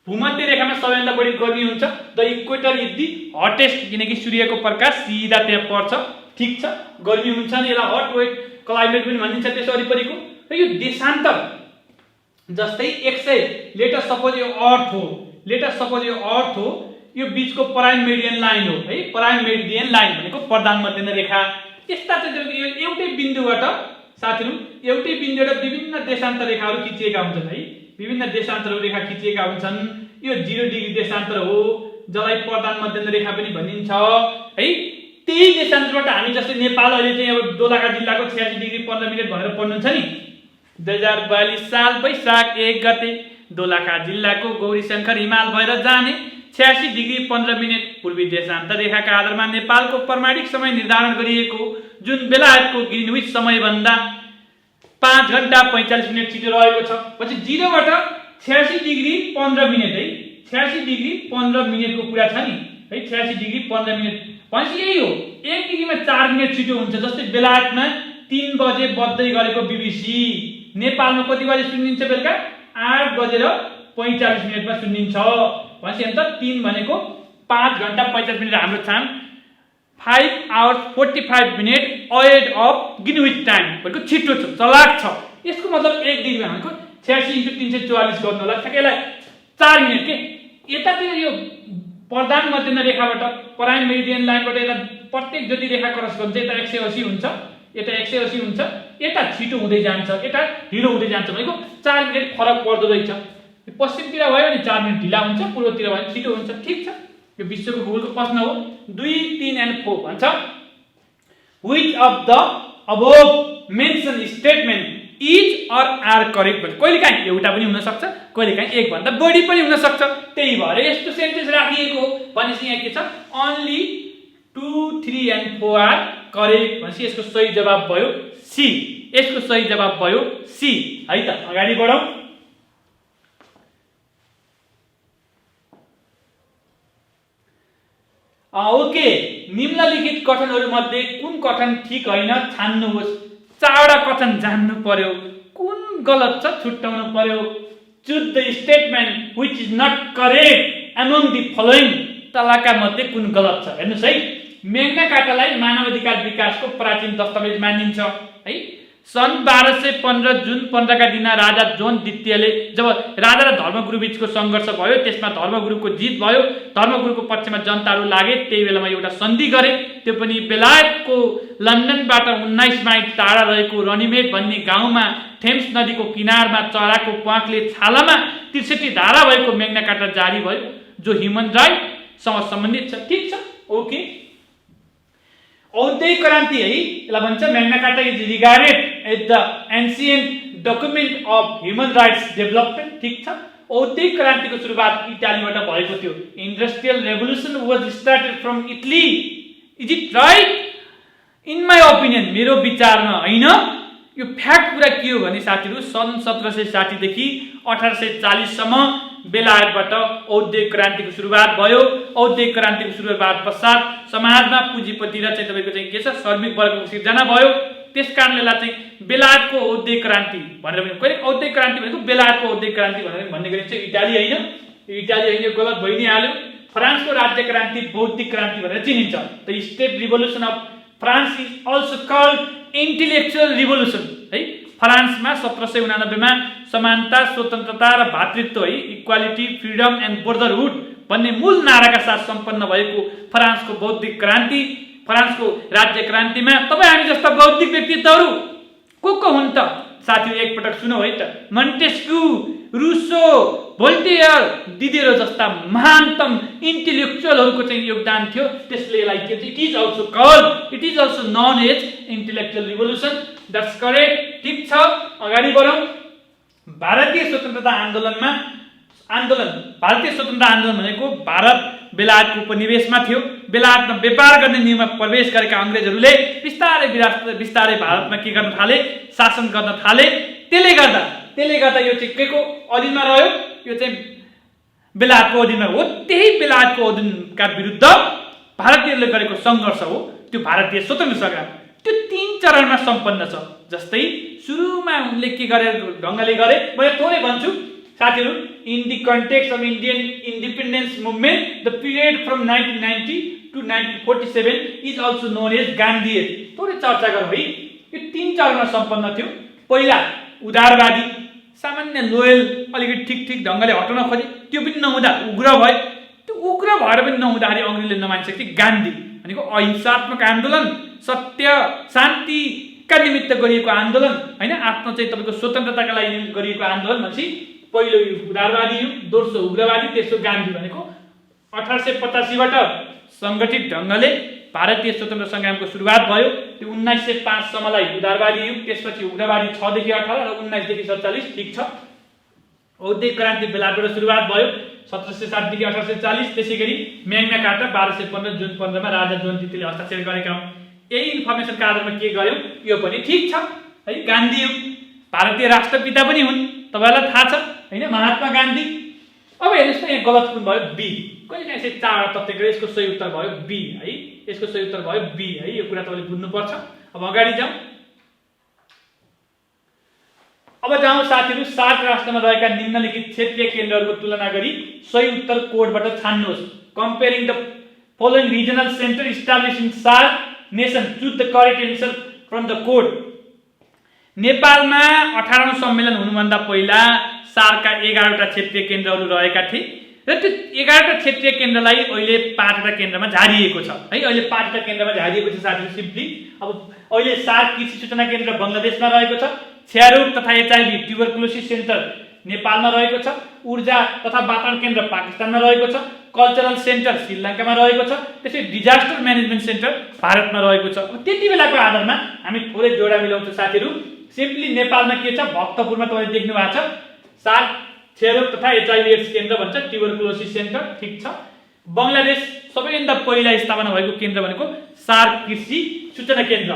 भूमध्य रेखामा सबैभन्दा बढी गर्मी हुन्छ। The equator is the hottest, किनकि सूर्यको प्रकाश सिधा त्यहाँ पर्छ, ठीक छ। गर्मी हुन्छ नि, यसलाई हट वेट क्लाइमेट पनि भनिन्छ त्यस वरिपरिको। र यो देशान्तर जस्तै 100 लेटर सपोज यो अर्थ हो, लेटर सपोज यो अर्थ हो, यो बीचको प्राइम मेरिडियन लाइन हो है। प्राइम मेरिडियन लाइन भनेको प्रधान मध्य रेखा। यस्ता चाहिँ एउटै बिन्दुबाट साथीहरु, एउटै बिन्दुबाट विभिन्न देशान्तर रेखाहरू खिचिएका हुन्छन् है। विभिन्न देशान्तर रेखा खिचिएका हुन्छन्। यो 0 डिग्री देशान्तर हो, जसलाई प्रधान मध्य रेखा पनि भनिन्छ है। त्यही देशान्तरबाट हामी जस्तै नेपाल अहिले चाहिँ अब दोलखा जिल्लाको 86 डिग्री 15 मिनेट भनेर पढ्नुहुन्छ नि। 2042 साल वैशाख 1 गते दोलखा जिल्लाको गौरीशंकर हिमाल भएर जाने 86 डिग्री 15 मिनेट पूर्वी देशान्तर रेखाका आधारमा नेपालको प्रमाणिक समय निर्धारण गरिएको, जुन बेलायतको ग्रीनविच समयभन्दा 5 घण्टा 45 मिनेट छिटो रहेको छ। पछि 0 बाट 86 डिग्री 15 मिनेट है, 86 डिग्री 15 मिनेटको कुरा छ नि है। 86 डिग्री 15 मिनेट भनेपछि यही हो। 1 डिग्रीमा 4 मिनेट छिटो हुन्छ। जस्तै बेलायतमा 3 बजे बज्दै गरेको बीबीसी नेपालमा कति बजे सुनिन्छ? बेलुका 8 बजेर 45 मिनेटमा सुनिन्छ। भनेपछि अन्त 3 भनेको 5 घण्टा 45 मिनेट। हाम्रो time 5 hours 45 minute ahead of Greenwich time भनेको छिटो छ, चलाक छ। यसको मतलब 1 डिग्रीमा भनेको 86 × 344 गर्नु होला, ठ्याक्कै 4 मिनेट के। यतातिर यो प्रधान मध्य रेखाबाट प्राइम मेरिडियन लाइनबाट यता प्रत्येक जति रेखा क्रस गर्छ, यता 180 हुन्छ, यता 180 हुन्छ, यता छिटो हुँदै जान्छ, यता ढिलो हुँदै जान्छ भनेको 4 मिनेट फरक पर्दो रहेछ। पश्चिमतिर भयो भने 4 मिनेट ढिला हुन्छ, पूर्वतिर भयो भने छिटो हुन्छ, ठीक छ। यो विश्वको भूगोलको प्रश्न हो। 2, 3 एन्ड 4 भन्छ। Which of the above mention statement is or are correct भन्छ। कहिलेकाहीँ एउटा पनि हुन सक्छ, कहिलेकाहीँ एक भन्दा बढी पनि हुन सक्छ। त्यही भएर यस्तो सेन्टेन्स राखिएको हो। भनेपछि यहाँ के छ? Only 2, 3 and 4 are correct. भनेपछि यसको सही जवाब भयो सी। यसको सही जवाब भयो सी है त। अगाडि बढौं। ओके, निम्नलिखित कथनहरू मध्ये कुन कथन ठीक होइन छान्नुहोस्। चारवटा कथन जान्नु पर्यो, कुन गलत छ छुट्याउनु पर्यो। Choose the statement which is not correct among the following, तलका मध्ये कुन गलत छ हेर्नुस् है। मेग्ना कार्टालाई मानव अधिकार विकासको प्राचीन दस्तावेज मानिन्छ है। सन् 1215 जुन 15 का दिन राजा जोन द्वितीयले जब राजा र धर्मगुरु बीचको सङ्घर्ष भयो, त्यसमा धर्मगुरुको जित भयो, धर्मगुरुको पक्षमा जनताहरू लागे, त्यही बेलामा एउटा सन्धि गरे। त्यो पनि बेलायतको लन्डनबाट 19 माइल टाढा रहेको रनिमेड भन्ने गाउँमा थेम्स नदीको किनारमा चराको प्वाखले छालामा 63 धारा भएको मेग्ना कार्टा जारी भयो, जो ह्युमन राइटसँग सम्बन्धित छ। ठीक छ, ओके। औद्योगिक क्रान्ति है, यसलाई भन्छ Magna Carta is regarded as the ancient document of human rights development. ठीक छ, औद्योगिक क्रान्तिको सुरुवात इटालीबाट भएको थियो। Industrial revolution was started from Italy. Is it right? In my opinion, मेरो विचारमा होइन, यो फ्याक्ट कुरा के हो भने साथीहरू, सन् 1760 देखि 1840 सम्म बेलायतबाट औद्योगिक क्रान्तिको सुरुवात भयो। औद्योगिक क्रान्तिको सुरुवात पश्चात समाजमा पुँजीपति र चाहिँ तपाईँको चाहिँ के छ, श्रमिक वर्गको सिर्जना भयो। त्यसकारणले चाहिँ बेलायतको औद्योगिक क्रान्ति भनेर पनि, कहिले औद्योगिक क्रान्ति भनेको बेलायतको औद्योगिक क्रान्ति भनेर भन्ने गरिन्छ। इटाली होइन, इटाली होइन, गलत भइ नै हाल्यो। फ्रान्सको राज्य क्रान्ति बौद्धिक क्रान्ति भनेर चिनिन्छ। The state revolution of France is also called intellectual revolution है। फ्रान्समा 1789 मा समानता, स्वतन्त्रता र भातृत्व है, इक्वालिटी, फ्रिडम एन्ड ब्रदरहुड भन्ने मूल नाराका साथ सम्पन्न भएको फ्रान्सको बौद्धिक क्रान्ति, फ्रान्सको राज्य क्रान्तिमा तपाईँ हामी जस्ता बौद्धिक व्यक्तित्वहरू को हुन् त साथीहरू? एकपटक सुनौ है त। मन्टेस्क्यू, रुसो, भोल्टेयर, दिदेरो जस्ता महानतम इन्टेलेक्चुअलहरूको चाहिँ योगदान थियो। त्यसले यसलाई के चाहिँ, it is also called, it is also known as intellectual revolution. That's correct. ठीक छ, अगाडि बढौँ। भारतीय स्वतन्त्रता आन्दोलनमा भारतीय स्वतन्त्रता आन्दोलन भनेको भारत बेलायतको उपनिवेशमा थियो। बेलायतमा व्यापार गर्ने नियममा प्रवेश गरेका अङ्ग्रेजहरूले बिस्तारै भारतमा के गर्न थाले, शासन गर्न थाले। त्यसले गर्दा यो चाहिँ के को अधीनमा रह्यो, यो चाहिँ बेलायतको अधीनमा हो। त्यही बेलायतको अधीनका विरुद्ध भारतीयहरूले गरेको सङ्घर्ष हो त्यो भारतीय स्वतन्त्र सङ्ग्राम। त्यो 3 चरणमा सम्पन्न छ। जस्तै सुरुमा उनले के गरे ढङ्गले गरे, म यहाँ थोरै भन्छु साथीहरू। In the context of Indian independence movement, the period from 1990 to 1947 is also known as Gandhi age. थोरै चर्चा गरौँ है। यो 3 चरणमा सम्पन्न थियो। पहिला उदारवादी, सामान्य लोयल, अलिकति ठिक ढङ्गले हटाउन खोजे, त्यो पनि नहुँदा उग्र भए। त्यो उग्र भएर पनि नहुँदाखेरि अङ्ग्रेजले नमानिसके गान्धी भनेको अहिंसात्मक आन्दोलन, सत्य शान्तिका निमित्त गरिएको आन्दोलन होइन, आफ्नो चाहिँ तपाईँको स्वतन्त्रताका लागि गरिएको आन्दोलन भनेपछि पहिलो उदारवादी हो, दोस्रो उग्रवादी, तेस्रो गान्धी भनेको 1885 बाट सङ्गठित ढङ्गले भारतीय स्वतन्त्र सङ्ग्रामको सुरुवात भयो। त्यो 1905 सम्मलाई उदारवादी युग, त्यसपछि उग्रवादी 6 देखि 18 र 19 देखि 47। ठीक छ, औद्योगिक क्रान्ति बेलायतबाट सुरुवात भयो 1760 देखि 1840। त्यसैगरी मेग्ना कार्टा 1215 जुन 15 मा राजा जोन द्वितीयले हस्ताक्षर गरेका हुन्। यही इन्फर्मेसनका आधारमा के गर्यो, यो पनि ठीक छ है। गान्धी युग, भारतीय राष्ट्रपिता पनि हुन्, तपाईँलाई थाहा छ होइन, महात्मा गान्धी। अब हेर्नुहोस् त, यहाँ गलत कुन भयो, बी। कहिले यसरी 4 तथ्य गरे, यसको सही उत्तर भयो बी है। यसको सही उत्तर भयो बी है। यो कुरा तपाईँले बुझ्नुपर्छ। अब अगाडि जाउँ। अब जाउँ साथीहरू, सार्क राष्ट्रमा रहेका निम्नलिखित क्षेत्रीय केन्द्रहरूको तुलना गरी सही उत्तर कोडबाट छान्नुहोस्। Comparing the following regional centre establish in SAARC nation, choose the correct answer from the code. नेपालमा 18औं सम्मेलन हुनुभन्दा पहिला सार्कका 11वटा क्षेत्रीय केन्द्रहरू रहेका थिए र त्यो 11वटा क्षेत्रीय केन्द्रलाई अहिले 5वटा केन्द्रमा झारिएको छ है। अहिले 5वटा केन्द्रमा झारिएको छ साथीहरू। सिम्पली अब अहिले सार्क कृषि सूचना केन्द्र बङ्गलादेशमा रहेको छ, क्षयरोग तथा एचआइभी ट्युबरकुलोसिस सेन्टर नेपालमा रहेको छ, ऊर्जा तथा वातावरण केन्द्र पाकिस्तानमा रहेको छ, कल्चरल सेन्टर श्रीलङ्कामा रहेको छ, त्यसै डिजास्टर म्यानेजमेन्ट सेन्टर भारतमा रहेको छ। त्यति बेलाको आधारमा हामी थोरै जोडा मिलाउँछौँ साथीहरू। सिम्पली नेपालमा के छ, भक्तपुरमा तपाईँले देख्नु भएको छ सार्क क्षयरोग तथा एचआइभी एड्स केन्द्र भन्छ, ट्युबरकुलोसिस सेन्टर। ठीक छ। बङ्गलादेश सबैभन्दा पहिला स्थापना भएको केन्द्र भनेको सार्क कृषि सूचना केन्द्र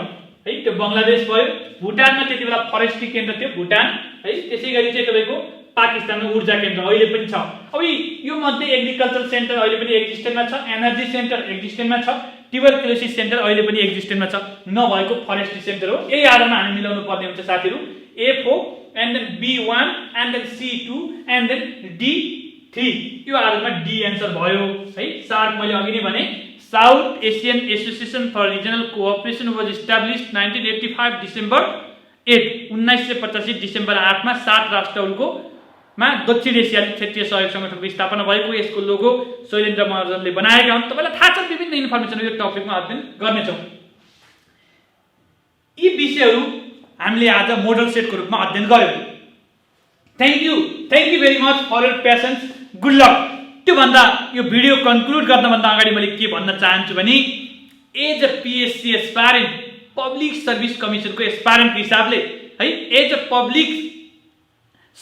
है, त्यो बङ्गलादेश भयो। भुटानमा त्यति बेला फरेस्ट्री केन्द्र थियो, भुटान है। त्यसैगरी चाहिँ तपाईँको पाकिस्तानमा ऊर्जा केन्द्र अहिले पनि छ। अब यो मध्ये एग्रिकल्चर सेन्टर अहिले पनि एक्जिस्टेन्टमा छ, एनर्जी सेन्टर एक्जिस्टेन्टमा छ, ट्युबरक्युलोसिस सेन्टर अहिले पनि एक्जिस्टेन्टमा छ, नभएको फरेस्ट्री सेन्टर हो। यही आधारमा हामी मिलाउनु पर्ने हुन्छ साथीहरू। A4 and then B1 and then C2 and then D3 यो आधारमा डी एन्सर भयो है। सार्क मैले अघि नै भने South Asian Association for Regional Cooperation was established 1985 December 8 1985 December 8 मा 7 राष्ट्रहरूको मा दक्षिण एसियाली क्षेत्रीय सहयोग संगठनको स्थापना भएको। यसको लोगो शैलेन्द्र महर्जनले बनाएका हुन्। तपाईलाई थाहा छ, विभिन्न इन्फर्मेसन यो टपिकमा अध्ययन गर्नेछौँ। यी विषयहरू हामीले आज मोडल सेटको रूपमा अध्ययन गर्यौं। Thank you very much for your patience, good luck. त्यो भन्दा यो भिडियो कन्क्लुड गर्नभन्दा अगाडि मैले के भन्न चाहन्छु भने as a PSC aspirant, public service कमिसनको एस्पायरेन्टको हिसाबले है, as a public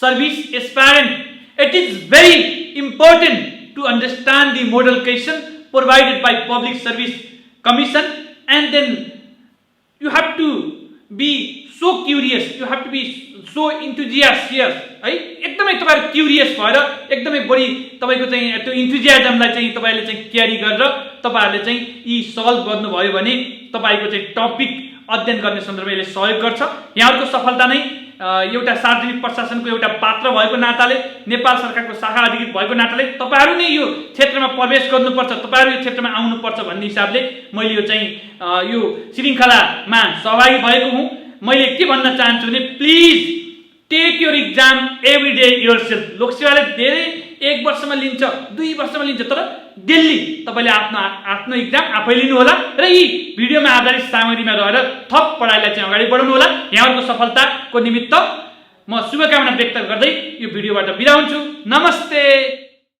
service aspirant, it is very important to understand the model question provided by Public Service Commission, and then you have to be so curious, you have to be so enthusiastic है। एकदमै तपाईहरु curious भएर एकदमै बढी तपाईको चाहिँ त्यो इन्थुजियाजमलाई चाहिँ तपाईले चाहिँ क्यारी गरेर तपाईहरुले चाहिँ यी सल्भ गर्नुभयो भने तपाईको चाहिँ टपिक अध्ययन गर्ने सन्दर्भमा यसले सहयोग गर्छ। यहाँहरुको सफलता नै एउटा सार्वजनिक प्रशासनको एउटा पात्र भएको नाताले, नेपाल सरकारको शाखा अधिकृत भएको नाताले तपाईहरु नै यो क्षेत्रमा प्रवेश गर्नुपर्छ, तपाईहरु यो क्षेत्रमा आउनुपर्छ भन्ने हिसाबले मैले यो चाहिँ यो श्रृंखलामा सहभागी भएको हुँ। मैले के भन्न चाहन्छु भने please take your exam every day yourself. लोकसेवाले धेरै 1 वर्षमा लिन्छ, 2 वर्षमा लिन्छ, तर डेली तपाईले आफ्नो एक्जाम आफै लिनु होला र यी भिडियोमा आधारित सामग्रीमा रहेर थप पढाइलाई चाहिँ अगाडि बढाउनु होला। यहाँहरुको सफलताको निमित्त म शुभकामना व्यक्त गर्दै यो भिडियोबाट बिदा हुन्छु। नमस्ते।